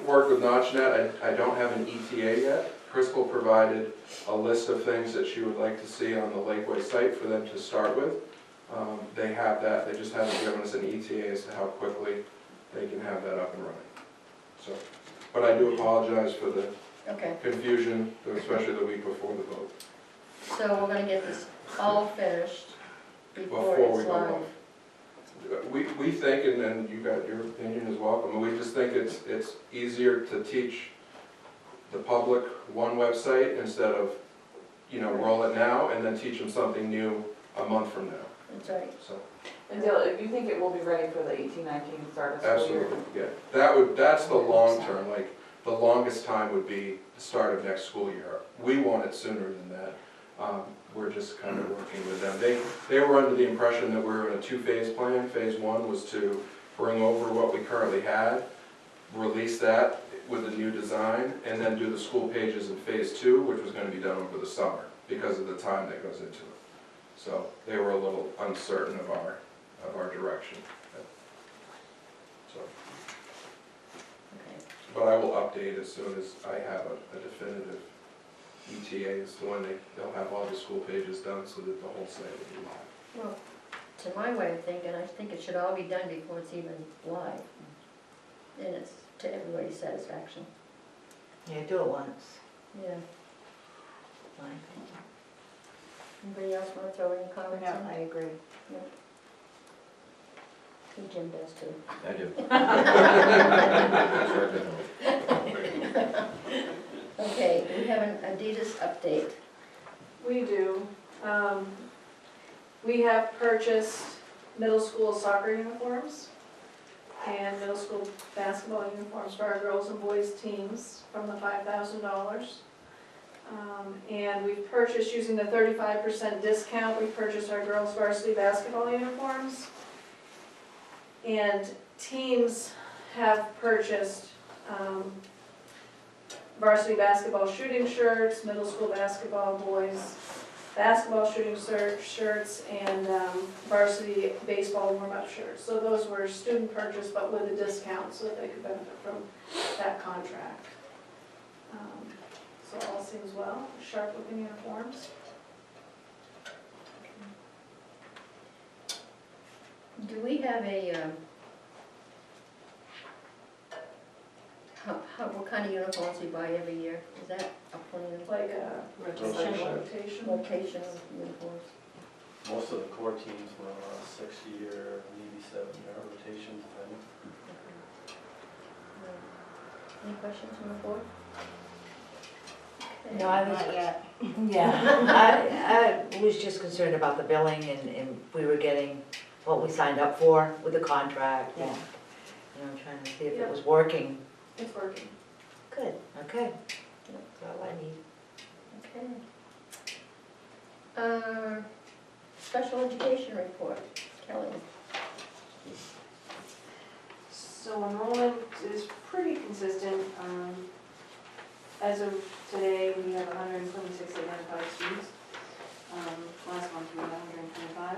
worked with NotchNet. I don't have an ETA yet. Crystal provided a list of things that she would like to see on the Lakeway site for them to start with. They have that. They just haven't given us an ETA as to how quickly they can have that up and running. So, but I do apologize for the confusion, especially the week before the vote. So we're gonna get this all finished before it's live. We think, and then you got your opinion as well, I mean, we just think it's easier to teach the public one website instead of, roll it now and then teach them something new a month from now. That's right. So. And Dale, if you think it will be ready for the 18-19 start of school year? Absolutely, yeah. That's the long term, like, the longest time would be the start of next school year. We want it sooner than that. We're just kind of working with them. They were under the impression that we were in a two-phase plan. Phase one was to bring over what we currently had, release that with a new design, and then do the school pages in phase two, which was going to be done over the summer because of the time that goes into it. So they were a little uncertain of our direction. So, but I will update as soon as I have a definitive ETA as to when they'll have all the school pages done so that the whole site will be live. Well, to my way of thinking, I think it should all be done before it's even live. And it's to everybody's satisfaction. Yeah, do it once. Yeah. Fine. Anybody else want to throw any comments in? I agree. Yeah. I think Jim does too. I do. Okay, we have an Adidas update. We do. We have purchased middle school soccer uniforms and middle school basketball uniforms for our girls and boys teams from the $5,000. And we've purchased, using the 35% discount, we purchased our girls varsity basketball uniforms. And teams have purchased varsity basketball shooting shirts, middle school basketball boys basketball shooting shirts, and varsity baseball warm-up shirts. So those were student purchase, but with a discount so that they could benefit from that contract. So all seems well, sharp-looking uniforms. Do we have a, what kind of uniforms we buy every year? Is that a plan? Like a rotation. Rotation of uniforms? Most of the core teams were on a 6-year, maybe 7-year rotation depending. Any questions from the board? No, I was, Not yet. yeah, I was just concerned about the billing and we were getting what we signed up for with the contract. And, you know, trying to see if it was working. It's working. Good, okay. That's all I need. Okay. Special education report, Kelly. So enrollment is pretty consistent. As of today, we have 126 identified students. Last month we had 125.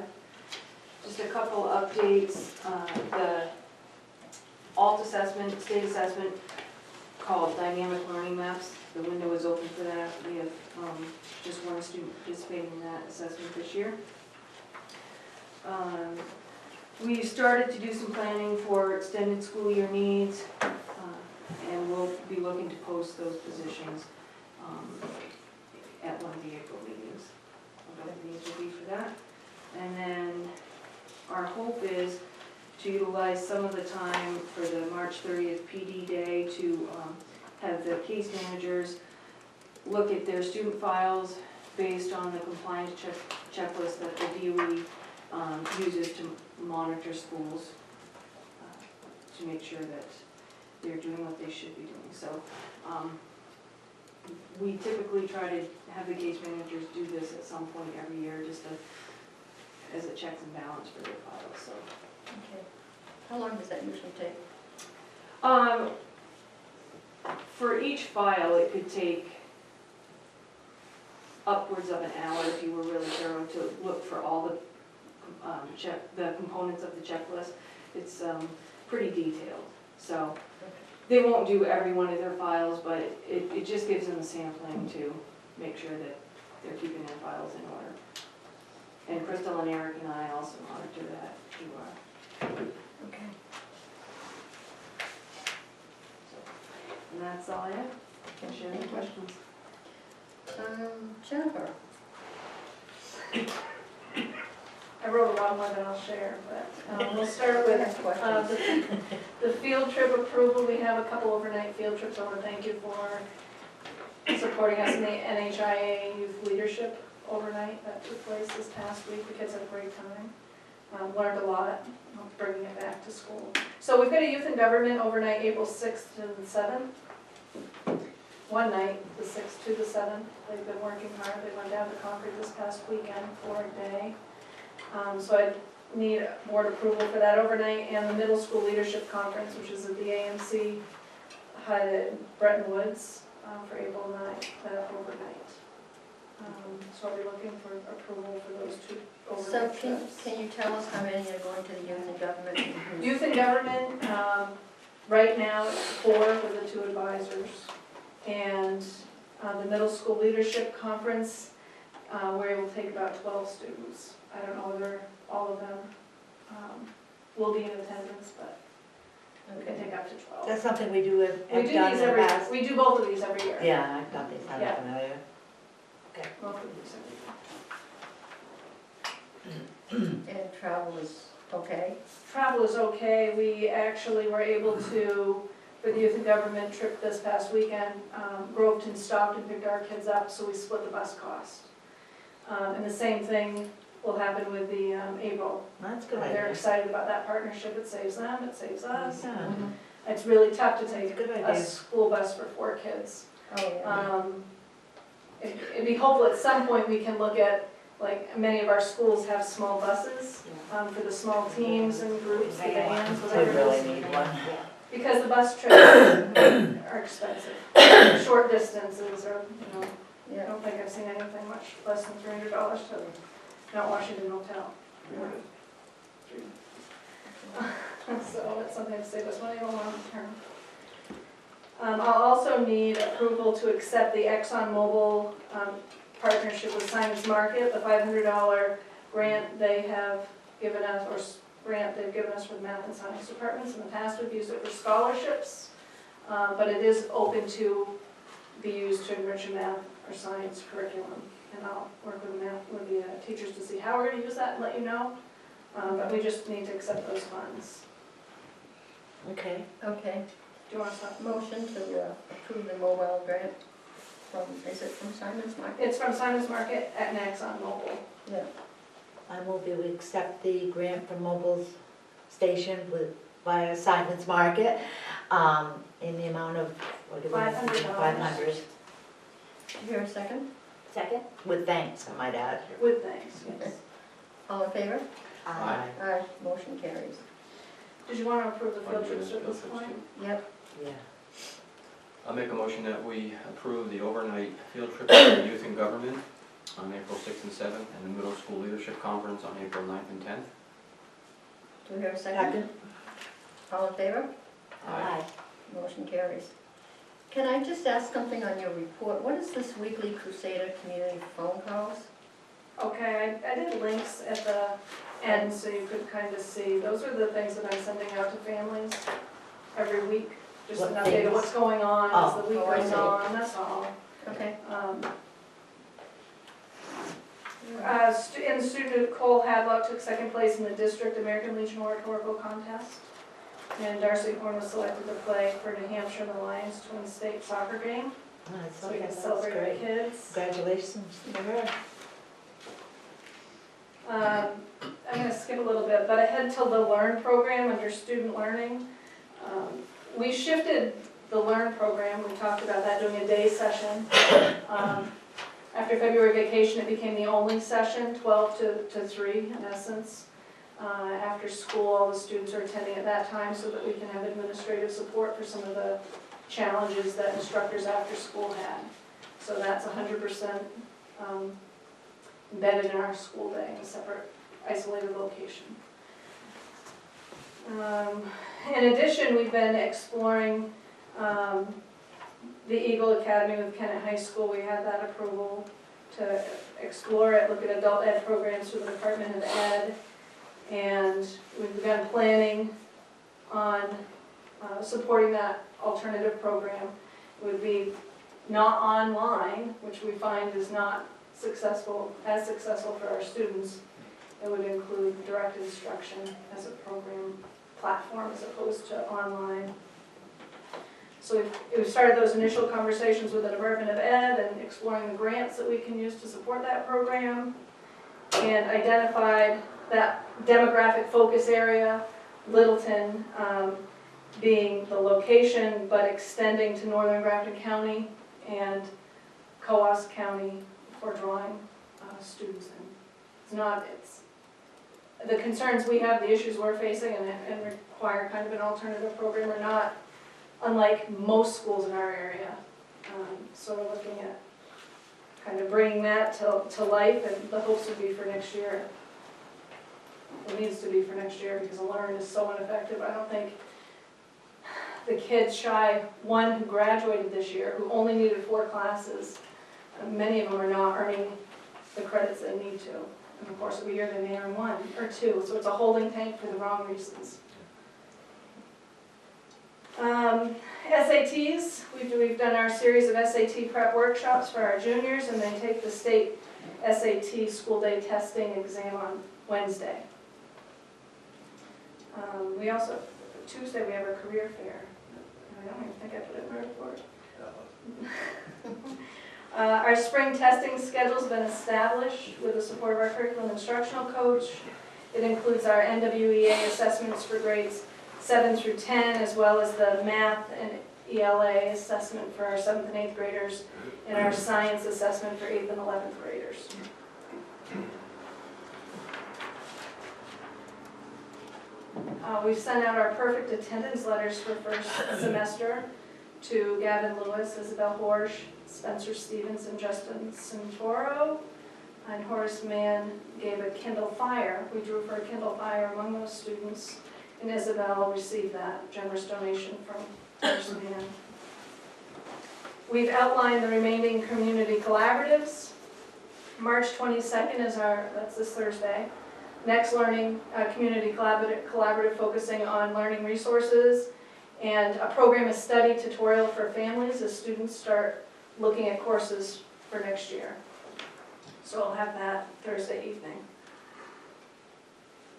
Just a couple updates. The alt assessment, state assessment called Dynamic Learning Maps. The window is open for that. We have just one student participating in that assessment this year. We started to do some planning for extended school year needs, and we'll be looking to post those positions at one of the April meetings. What the needs will be for that. And then our hope is to utilize some of the time for the March 30th PD day to have the case managers look at their student files based on the compliance checklist that the DOE uses to monitor schools to make sure that they're doing what they should be doing. So we typically try to have the case managers do this at some point every year, just to, as a checks and balance for their files. So. Okay. How long does that usually take? For each file, it could take upwards of an hour if you were really thorough to look for all the the components of the checklist. It's pretty detailed, so they won't do every one of their files, but it just gives them a sampling to make sure that they're keeping their files in order. And Crystal and Eric and I also monitor that too. Okay. And that's all I have. Can share any questions. Jennifer. I wrote a lot more than I'll share, but we'll start with the field trip approval. We have a couple overnight field trips. I want to thank you for supporting us in the NHIA Youth Leadership overnight that took place this past week. The kids had a great time. Learned a lot, bringing it back to school. So we've got a youth and government overnight April 6th to the 7th. One night, the 6th to the 7th. They've been working hard. They went down to Concord this past weekend for a day. So I need board approval for that overnight, and the middle school leadership conference, which is at the AMC HUD at Bretton Woods for April 9th, that overnight. So I'll be looking for approval for those two overnight trips. Can you tell us how many are going to the youth and government? Youth and government, right now it's 4 with the 2 advisors. And the middle school leadership conference, we're able to take about 12 students. I don't know whether all of them will be in attendance, but we can take up to 12. That's something we do have We do done these in the every, past. we do both of these every year. Yeah, I thought they sounded Yeah. familiar. Okay. Both of these every year. And travel is okay? Travel is okay. We actually were able to, for the youth and government trip this past weekend, Groveton stopped and picked our kids up, so we split the bus cost. And the same thing will happen with the April. That's good. They're excited about that partnership. It saves them, it saves us. Yeah. It's really tough to take Good a idea. school bus for 4 kids. Oh, yeah. It'd be hopeful at some point we can look at, like, many of our schools have small buses for the small teams and groups, the bands, We whatever it really is. need one. Because the bus trips are expensive. Short distances are, you know, I Yeah. don't think I've seen anything much less than $300 to Mount Washington Hotel. So it's something to save us money in the long term. I'll also need approval to accept the ExxonMobil partnership with Simon's Market, the $500 grant they have given us, or grant they've given us for the math and science departments. In the past, we've used it for scholarships, but it is open to be used to enrich a math or science curriculum. And I'll work with the teachers to see how we're going to use that and let you know. But we just need to accept those funds. Okay. Okay. Do you want to stop? Motion to approve the mobile grant is it from Simon's Market? It's from Simon's Market at Naxon Mobile. Yeah. I move that we accept the grant from Mobile's Station via Simon's Market, in the amount of, what do we? $500. 500, Do you hear a second? Second? with thanks, I might add. With thanks, yes. All in favor? Aye. Aye, motion carries. Did you want to approve the field Wanna do trips the at this field trips point? Yep. Yeah. I'll make a motion that we approve the overnight field trip for youth and government on April 6th and 7th, and the middle school leadership conference on April 9th and 10th. Do you hear a second? All in favor? Aye. Motion carries. Can I just ask something on your report? What is this weekly Crusader community phone calls? Okay, I did links at the end so you could kind of see. Those are the things that I'm sending out to families every week. Just an What update things? of what's going on as the week Oh, I goes see. on, that's all. Okay. Student Cole Hadlock took second place in the district American Legion Oratorical Contest. And Darcy Horn was selected to play for New Hampshire in the Lions Twin State soccer game. Oh, that's So we okay, can that's celebrate our great. kids. Congratulations to her. I'm going to skip a little bit, but ahead to the Learn program under student learning. We shifted the Learn program, we talked about that, doing a day session. After February vacation, it became the only session, 12 to 3 in essence. After school, all the students are attending at that time so that we can have administrative support for some of the challenges that instructors after school had. So that's 100% embedded in our school day in a separate isolated location. In addition, we've been exploring the Eagle Academy with Kennett High School. We had that approval to explore it, look at adult ed programs through the Department of Ed. And we've begun planning on supporting that alternative program. It would be not online, which we find is not as successful for our students. It would include direct instruction as a program platform as opposed to online. So we've started those initial conversations with the Department of Ed and exploring the grants that we can use to support that program, and identified that demographic focus area, Littleton being the location, but extending to northern Grafton County and Coos County for drawing students in. It's the concerns we have, the issues we're facing and require kind of an alternative program are not unlike most schools in our area. So we're looking at kind of bringing that to life, and the hopes would be for next year. It needs to be for next year because Learn is so ineffective. I don't think the kids one who graduated this year, who only needed 4 classes, many of them are not earning the credits they need to. And of course, every year they may earn 1 or 2, so it's a holding tank for the wrong reasons. SATs, we've done our series of SAT prep workshops for our juniors, and they take the state SAT school day testing exam on Wednesday. We also, Tuesday we have our career fair. I don't even think I put it in my report. Our spring testing schedule's been established with the support of our curriculum instructional coach. It includes our NWEA assessments for grades 7 through 10, as well as the math and ELA assessment for our 7th and 8th graders, and our science assessment for 8th and 11th graders. We've sent out our perfect attendance letters for first semester to Gavin Lewis, Isabel Horsch, Spencer Stevens, and Justin Santoro. And Horace Mann gave a Kindle Fire. We drew for a Kindle Fire among those students, and Isabel received that generous donation from Horace Mann. We've outlined the remaining community collaboratives. March 22nd is that's this Thursday. Next Learning Community Collaborative focusing on learning resources, and a program of study tutorial for families as students start looking at courses for next year. So I'll have that Thursday evening.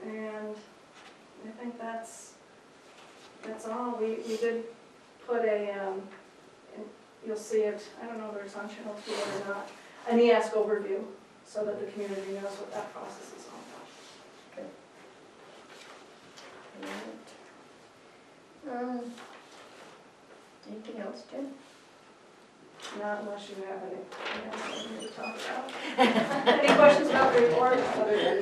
And I think that's all. We did put you'll see it, I don't know whether it's on Channel 2 or not, an EASC overview, so that the community knows what that process is all about. Anything else, Jen? Not unless you have anything to talk about. Any questions about the report? Other than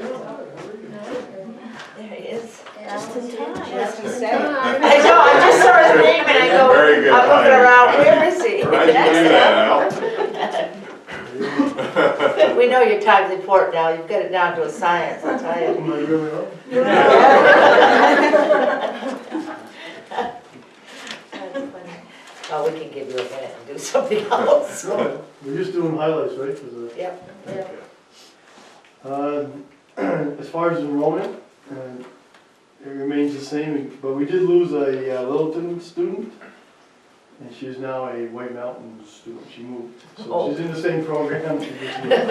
There he is. Just in time. Just in time. I know, I just saw his name and I go, Very good I'm looking timing. around, where is he? How'd you do that, Al? We know your time's important now, you've got it down to a science, I'll tell you. Am I really on? Oh, we can give you a minute and do something else. No, we're just doing highlights, right? 'Cause, Yep, yep. As far as enrollment, it remains the same, but we did lose a Littleton student, and she's now a White Mountain student. She moved, so she's in the same program. She just moved.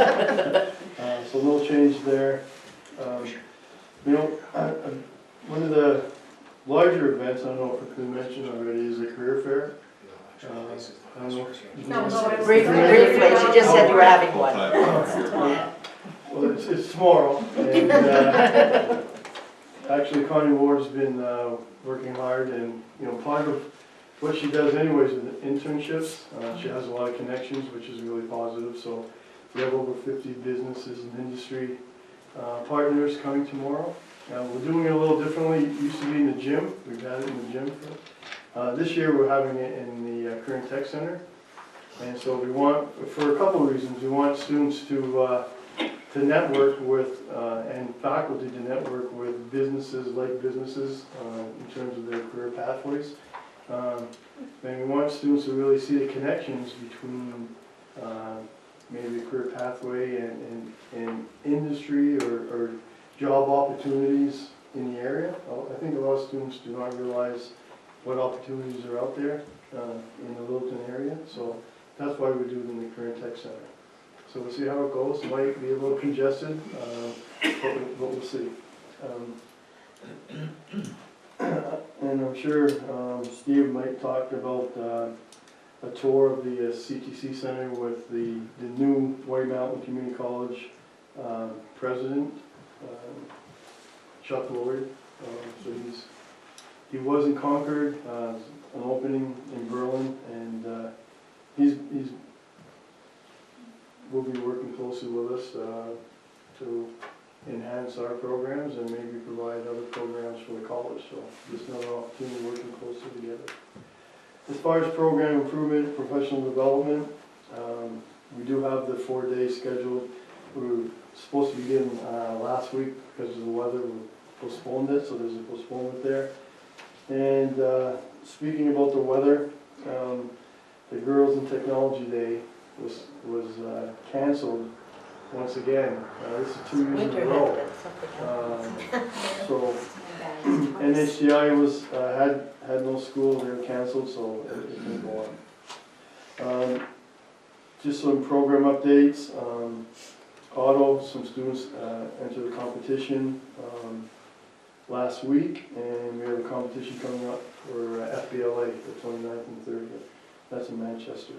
So no change there. You know, one of the larger events, I don't know if I could mention already, is the career fair. I don't know. No, Briefly, she just said you were having one. Well, it's tomorrow, and actually Connie Ward's been working hard, and you know, part of what she does anyways with internships, she has a lot of connections, which is really positive. So we have over 50 businesses and industry partners coming tomorrow. We're doing it a little differently. It used to be in the gym. We've had it in the gym this year we're having it in the Current Tech Center. And so we want, for a couple of reasons, we want students to network with, and faculty to network with businesses, like businesses, in terms of their career pathways. And we want students to really see the connections between maybe a career pathway and industry or job opportunities in the area. I think a lot of students do not realize what opportunities are out there in the Littleton area. So that's why we do it in the Current Tech Center. So we'll see how it goes. It might be a little congested, but we'll see. And I'm sure Steve might talk about a tour of the CTC Center with the new White Mountain Community College president, Chuck Lloyd. So he was in Concord, an opening in Berlin, and he's will be working closely with us to enhance our programs and maybe provide other programs for the college. So just another opportunity working closely together. As far as program improvement, professional development, we do have the 4-day scheduled. We were supposed to begin last week because of the weather. We postponed it, so there's a postponement there. And speaking about the weather, the Girls in Technology Day was canceled once again. This is 2 years in a row. So NHCI was had no school, they were canceled, so it didn't go on. Just some program updates. Auto, some students entered the competition last week, and we have a competition coming up for FBLA, the 29th and 30th. That's in Manchester.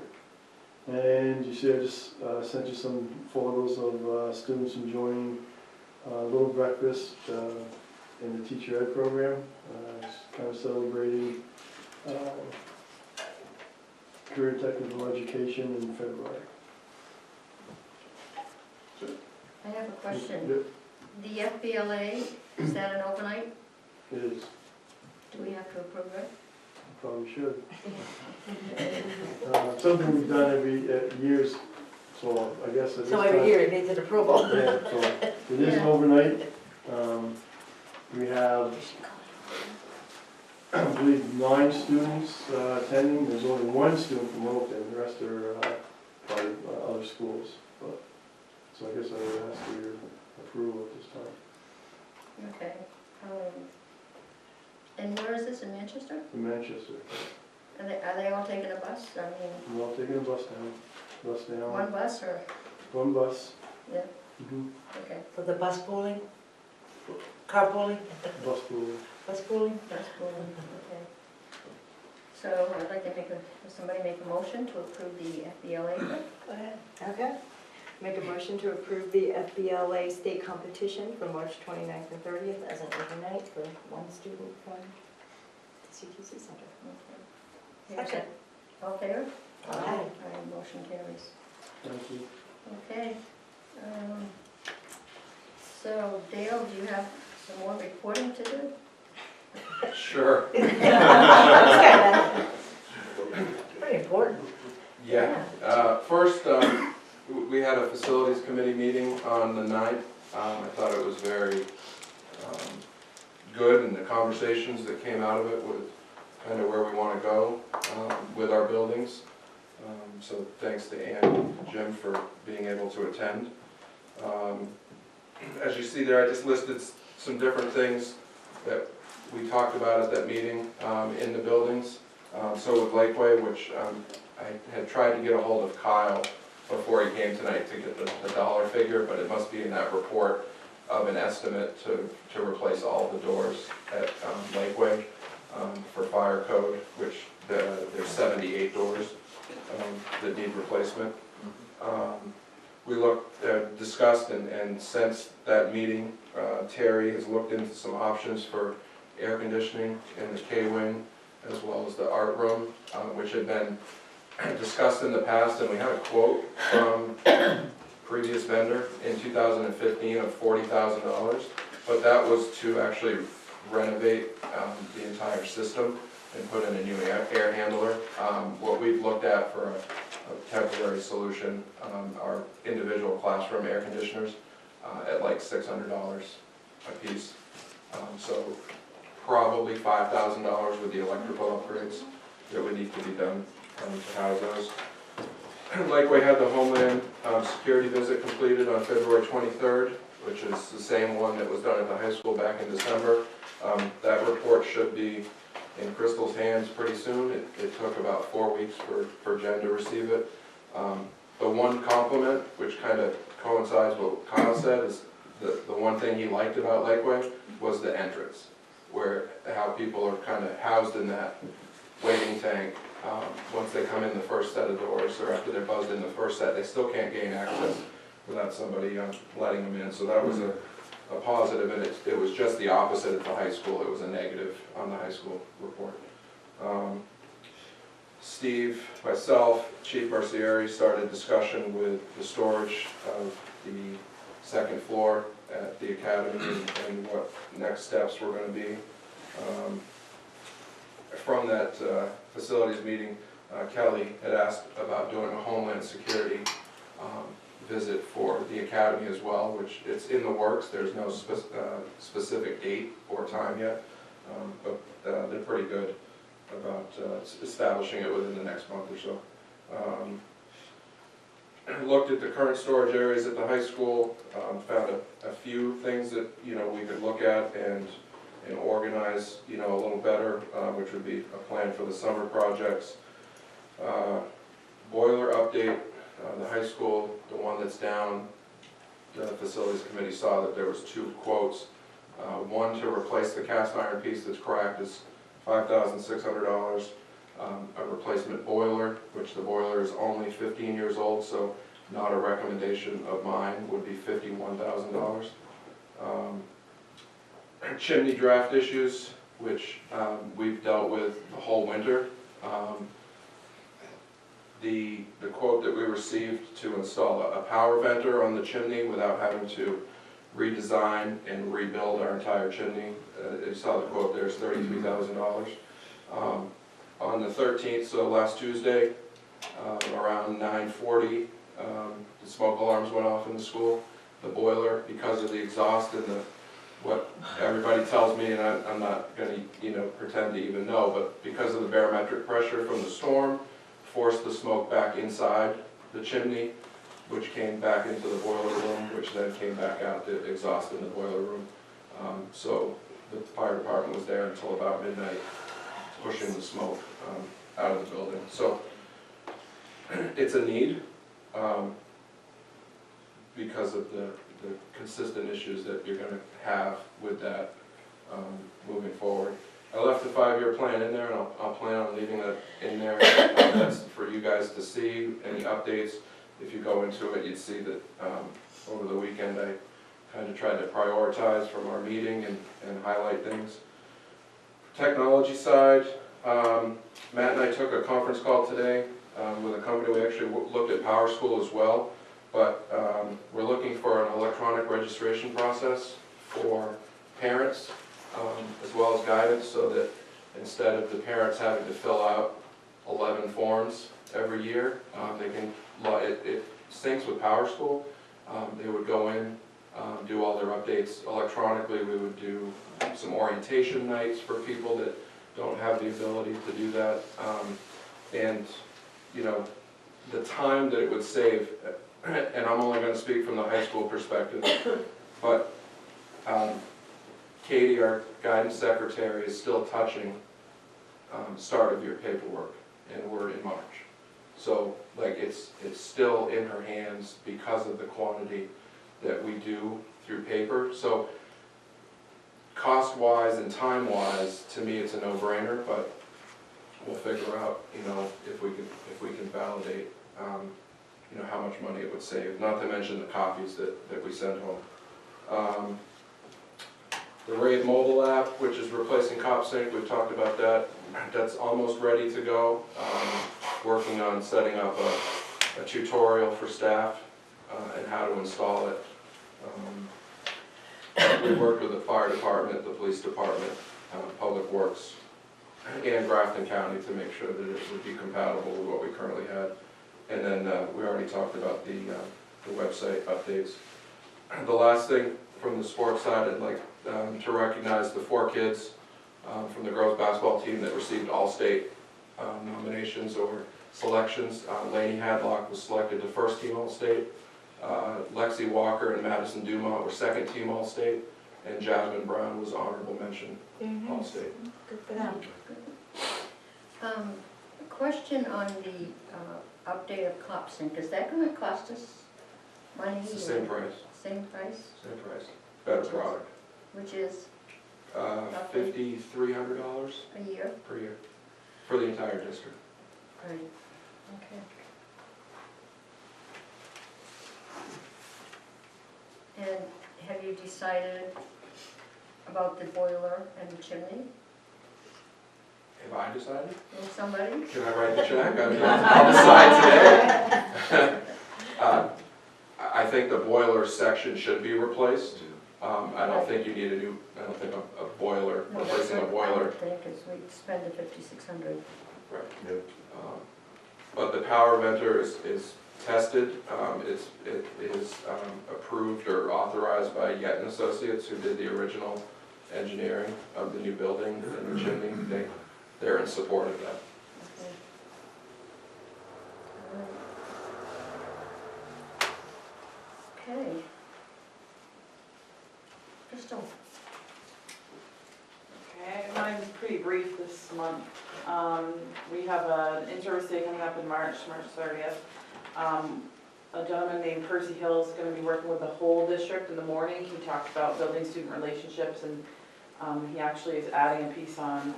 And you see, I just sent you some photos of students enjoying a little breakfast in the teacher ed program. It's kind of celebrating career technical education in February. I have a question. Yep, The FBLA, is that an overnight? it is. Do we have to approve it? Probably should. Something we've done every years, so I guess at this So time. every year it needs an approval. Yeah, so it is an overnight. We have, I believe, 9 students attending. There's only 1 student from Littleton, the rest are probably other schools. But, so I guess I would ask for your approval at this time. Okay. And where is this, in Manchester? In Manchester. Are they all taking a bus? I mean, We're all taking a bus down. one bus or? One bus. Yeah. Mm-hmm. Okay. For the bus pooling, carpooling, Bus pool. bus pooling. That's cool. Okay. So I'd like to does somebody make a motion to approve the FBLA? Go ahead. Okay. Make a motion to approve the FBLA state competition for March 29th and 30th as an overnight for one student from the CTC Center. Second. All in favor? Aye. Aye, motion carries. Thank you. Okay. So Dale, do you have some more reporting to do? Sure. Pretty important. Yeah. First, we had a facilities committee meeting on the 9th. I thought it was very good, and the conversations that came out of it with kind of where we want to go with our buildings. So thanks to Ann and Jim for being able to attend. As you see there, I just listed some different things that we talked about at that meeting in the buildings. So with Lakeway, which I had tried to get a hold of Kyle before he came tonight to get the dollar figure, but it must be in that report of an estimate to replace all the doors at Lakeway for fire code, which there's 78 doors that need replacement. We discussed and since that meeting, Terry has looked into some options for air conditioning in the K-wing as well as the art room, which had been discussed in the past, and we had a quote from previous vendor in 2015 of $40,000, but that was to actually renovate the entire system and put in a new air handler. What we've looked at for a temporary solution are individual classroom air conditioners at like $600 a piece. So probably $5,000 with the electrical upgrades that would need to be done to house those. Lakeway had the Homeland Security visit completed on February 23rd, which is the same one that was done at the high school back in December. That report should be in Crystal's hands pretty soon. It took about 4 weeks for Jen to receive it. The one compliment, which kind of coincides with what Kyle said, is the one thing he liked about Lakeway was the entrance, where how people are kind of housed in that waiting tank. Once they come in the first set of doors, or after they're buzzed in the first set, they still can't gain access without somebody letting them in. So that was a positive, and it was just the opposite at the high school. It was a negative on the high school report. Steve, myself, Chief Mercieri started discussion with the storage of the second floor at the academy and what next steps were going to be. From that facilities meeting, Kelly had asked about doing a Homeland Security visit for the academy as well, which it's in the works. There's no specific date or time yet, but they're pretty good about establishing it within the next month or so. Looked at the current storage areas at the high school, found a few things that we could look at and organize a little better, which would be a plan for the summer projects. Boiler update, the high school, the one that's down, the facilities committee saw that there was 2 quotes. One to replace the cast iron piece that's cracked is $5,600. A replacement boiler, which the boiler is only 15 years old, so not a recommendation of mine, would be $51,000. Chimney draft issues, which we've dealt with the whole winter. The quote that we received to install a power venter on the chimney without having to redesign and rebuild our entire chimney, you saw the quote there, is $33,000. On the 13th, so last Tuesday, around 9:40, the smoke alarms went off in the school. The boiler, because of the exhaust and what everybody tells me, and I'm not going to pretend to even know, but because of the barometric pressure from the storm, forced the smoke back inside the chimney, which came back into the boiler room, which then came back out to exhaust in the boiler room. So the fire department was there until about midnight, pushing the smoke out of the building. So it's a need because of the consistent issues that you're going to have with that moving forward. I left the 5-year plan in there, and I'll plan on leaving that in there. That's for you guys to see, any updates. If you go into it, you'd see that over the weekend I kind of tried to prioritize from our meeting and highlight things. Technology side, Matt and I took a conference call today with a company. We actually looked at Power School as well, but we're looking for an electronic registration process for parents as well as guidance, so that instead of the parents having to fill out 11 forms every year, they can, it syncs with Power School. They would go in, do all their updates electronically. We would do some orientation nights for people that don't have the ability to do that. And, you know, the time that it would save, and I'm only going to speak from the high school perspective, but Katie, our guidance secretary, is still touching start of year paperwork, and we're in March. So, like, it's still in her hands because of the quantity that we do through paper. So, cost-wise and time-wise, to me, it's a no-brainer, but we'll figure out, you know, if we can validate, you know, how much money it would save. Not to mention the copies that we send home. The Rave mobile app, which is replacing CopSync, we've talked about that. That's almost ready to go. Working on setting up a tutorial for staff and how to install it. We worked with the fire department, the police department, Public Works, and Grafton County to make sure that it would be compatible with what we currently had. And then we already talked about the website updates. The last thing from the sports side, I'd like to recognize the 4 kids from the girls basketball team that received all-state nominations or selections. Lainey Hadlock was selected to first team all-state. Lexi Walker and Madison Dumont were second team all-state, and Jasmine Brown was honorable mention all-state. Good for them. A question on the update of CopSync, is that going to cost us money? It's the same price. Same price? Same price. Better product. Which is $5,300 a year? per year for the entire district. Right, okay. And have you decided about the boiler and the chimney? Have I decided? Or somebody? Can I write the check? I mean, I'll decide today. I think the boiler section should be replaced. I don't think you need a new, I don't think a boiler, No, replacing a that's what I boiler. would think, is we'd spend the $5,600. Right. Yep. But the power venter is tested. It is approved or authorized by Yetton Associates, who did the original engineering of the new building and the chimney. They're in support of that. Okay. Crystal? Okay, mine's pretty brief this month. We have an in-service day coming up in March 30th. A gentleman named Percy Hill is going to be working with the whole district in the morning. He talked about building student relationships, and he actually is adding a piece on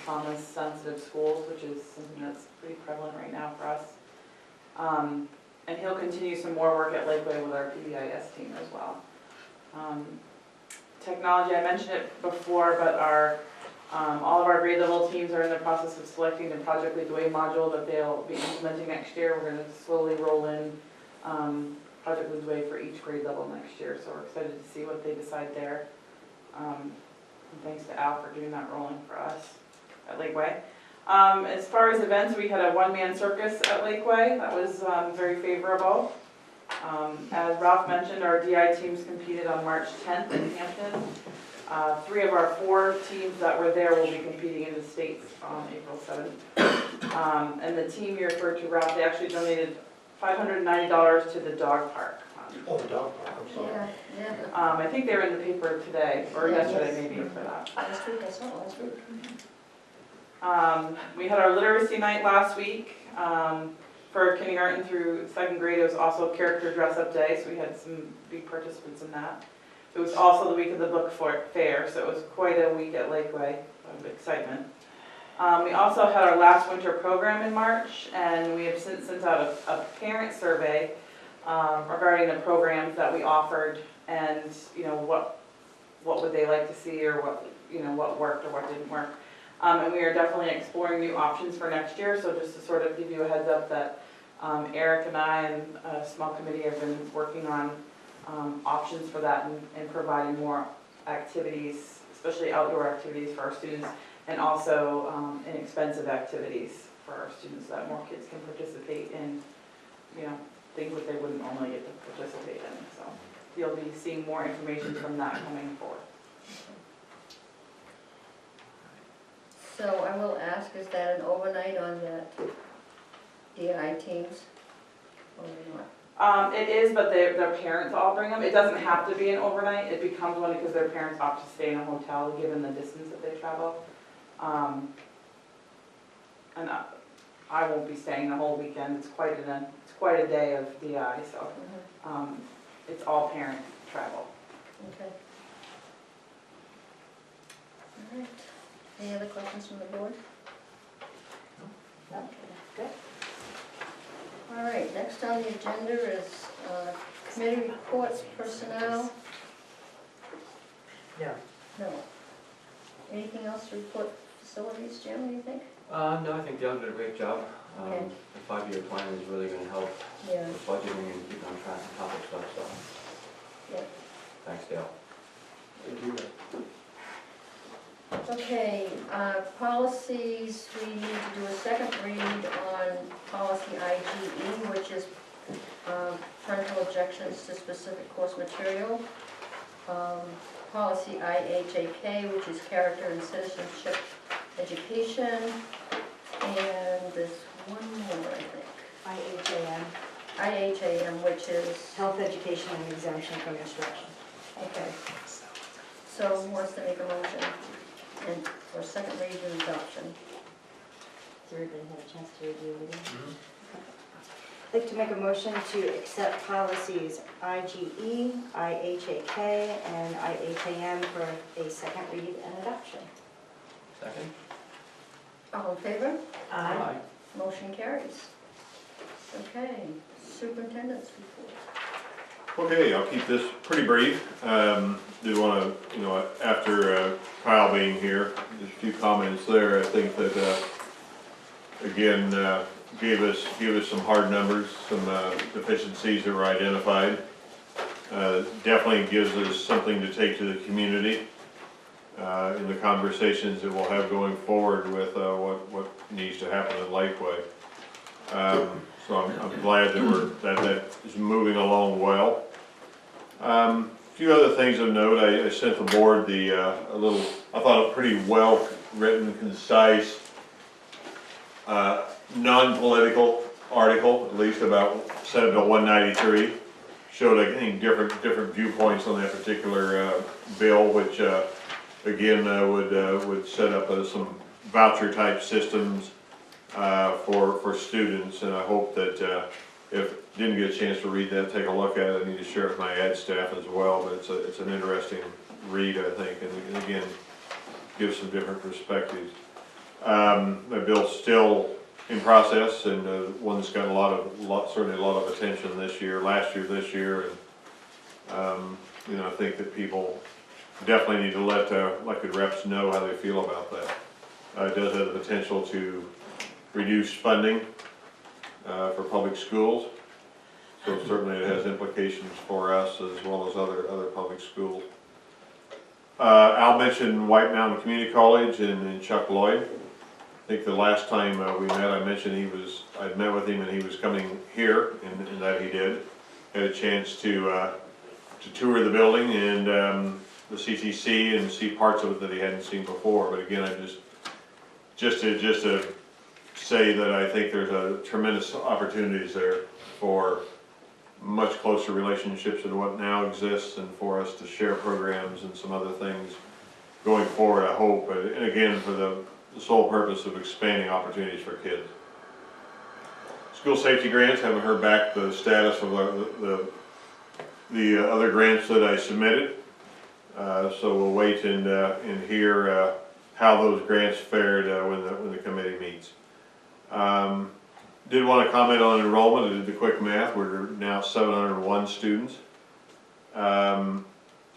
trauma-sensitive schools, which is something that's pretty prevalent right now for us. And he'll continue some more work at Lakeway with our PBIS team as well. Technology, I mentioned it before, but all of our grade level teams are in the process of selecting the Project Lead the Way module that they'll be implementing next year. We're going to slowly roll in Project Lead the Way for each grade level next year, so we're excited to see what they decide there. And thanks to Al for doing that rolling for us at Lakeway. As far as events, we had a one-man circus at Lakeway. That was very favorable. As Ralph mentioned, our DI teams competed on March 10th in Hampton. 3 of our 4 teams that were there will be competing in the States on April 7th. And the team you referred to, Ralph, they actually donated $590 to the dog park. Oh, the dog park, I'm sorry. Yeah. I think they were in the paper today, or yesterday maybe, for that. Last week, I saw it last week. We had our literacy night last week. For kindergarten through 2nd grade, it was also character dress-up day, so we had some big participants in that. It was also the week of the book fair, so it was quite a week at Lakeway of excitement. We also had our last winter program in March, and we have since sent out a parent survey regarding the programs that we offered, and what would they like to see, or what worked or what didn't work. And we are definitely exploring new options for next year. So just to sort of give you a heads up that Eric and I and a small committee have been working on options for that, and providing more activities, especially outdoor activities for our students, and also inexpensive activities for our students, so that more kids can participate in, things that they wouldn't normally get to participate in. So you'll be seeing more information from that coming forward. So I will ask, is that an overnight on the DI teams? Or not? It is, but their parents all bring them. It doesn't have to be an overnight. It becomes one because their parents opt to stay in a hotel given the distance that they travel. And I won't be staying the whole weekend. It's quite a day of DI, so it's all parent travel. Okay. All right. Any other questions from the board? No. Good. All right, next on the agenda is committee reports, personnel. No. No. Anything else to report? Facilities, Jim, what do you think? No, I think Dale did a great job. Okay. The 5-year plan is really gonna help Yeah. with budgeting and keeping on track and topic stuff, so. Yeah. Thanks, Dale. Thank you. Okay, policies, we need to do a second read on policy IGE, which is parental objections to specific course material. Policy IHAK, which is character and citizenship education. And there's one more, I think. IHAM, which is... Health education and exemption from instruction. Okay. So who wants to make a motion and for second read and adoption? Has everybody had a chance to review it? I'd like to make a motion to accept policies IGE, IHAK, and IHAM for a second read and adoption. Second? All in favor? Aye. Motion carries. Okay, superintendent's report. Okay, I'll keep this pretty brief. Did want to, after Kyle being here, just a few comments there. I think that, again, gave us some hard numbers, some deficiencies that were identified. Definitely gives us something to take to the community in the conversations that we'll have going forward with what needs to happen at Lakeway. So I'm glad that that is moving along well. A few other things of note. I sent the board a little, I thought, a pretty well written, concise, non-political article, at least about Senate Bill 193. Showed, I think, different viewpoints on that particular bill, which again would set up some voucher type systems for students, and I hope that if didn't get a chance to read that, take a look at it. I need to share it with my ad staff as well, but it's an interesting read, I think, and again gives some different perspectives. The bill's still in process, and one that's got certainly a lot of attention this year, this year, and I think that people definitely need to let elected reps know how they feel about that. It does have the potential to reduce funding for public schools, so certainly it has implications for us as well as other public schools. Al mentioned White Mountain Community College and Chuck Lloyd. I think the last time we met, I mentioned I'd met with him and he was coming here, and that he did. Had a chance to tour the building and the CTC and see parts of it that he hadn't seen before. But again, I just to say that I think there's a tremendous opportunities there for much closer relationships than what now exists, and for us to share programs and some other things going forward, I hope, and again for the sole purpose of expanding opportunities for kids. School safety grants, haven't heard back the status of the other grants that I submitted. So we'll wait and hear how those grants fared when the committee meets. Did want to comment on enrollment. I did the quick math. We're now 701 students. I'm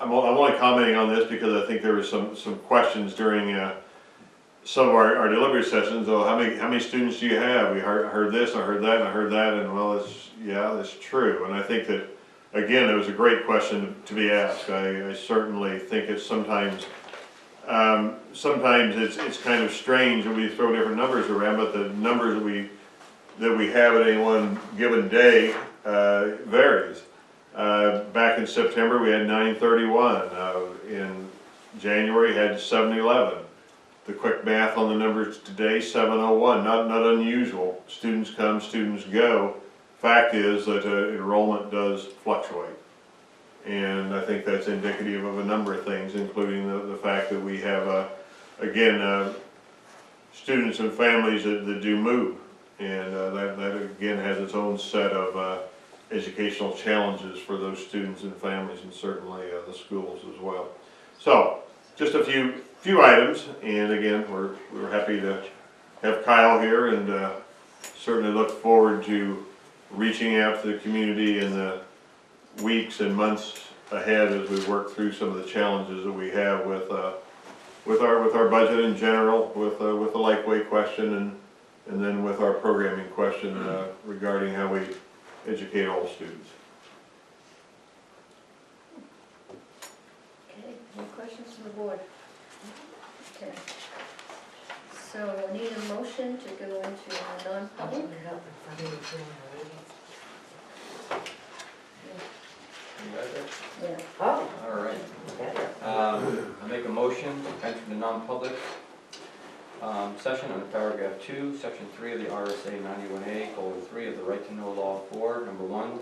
only commenting on this because I think there was some questions during some of our delivery sessions. Oh, how many students do you have? We heard this, I heard that, and I heard that, and well, that's true. And I think that, again, it was a great question to be asked. I certainly think it's sometimes it's kind of strange when we throw different numbers around, but the numbers that we have at any one given day varies. Back in September, we had 931. In January, had 711. The quick math on the numbers today, 701. Not unusual. Students come, students go. Fact is that enrollment does fluctuate. And I think that's indicative of a number of things, including the fact that we have, again, students and families that do move. And that again has its own set of educational challenges for those students and families, and certainly the schools as well. So, just a few items, and again, we're happy to have Kyle here, and certainly look forward to reaching out to the community in the weeks and months ahead as we work through some of the challenges that we have with our budget in general, with the Lakeway question, and then with our programming question regarding how we educate all students. Okay, any questions from the board? Okay. So we'll need a motion to go into non-public. Yeah. Oh, All right. better. I make a motion to enter the non-public session under paragraph 2, section 3 of the RSA 91A:3 of the Right to Know Law for, number 1,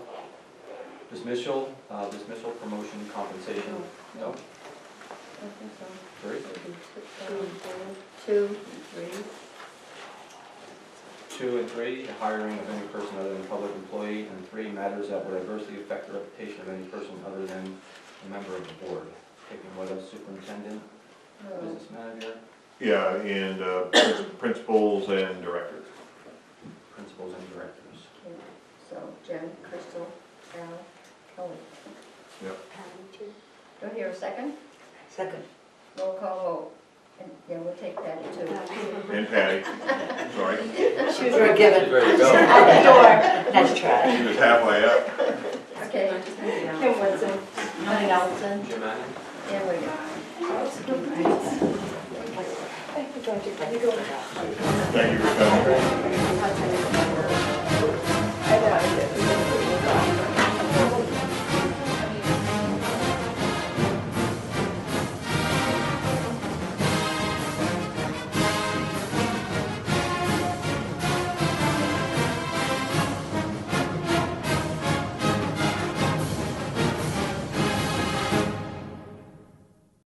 dismissal, promotion, compensation. No? I think so. 3? 2, 3. 2 and 3, the hiring of any person other than a public employee, and 3, matters that would adversely affect the reputation of any person other than a member of the board. Taking what else, superintendent, business manager? Yeah, and principals and directors. Principals and directors. Okay. So Jen, Crystal, Al, Kelly. Yep. Do I hear a second? Second. Roll call vote. And yeah, we'll take Patty too. And Patty, sorry. She was very given. She's ready to go. Out the door. Nice try. She was halfway up. Okay. Kim Woodson. Melanie Allison. Jim Manning? And William. Thank you for coming.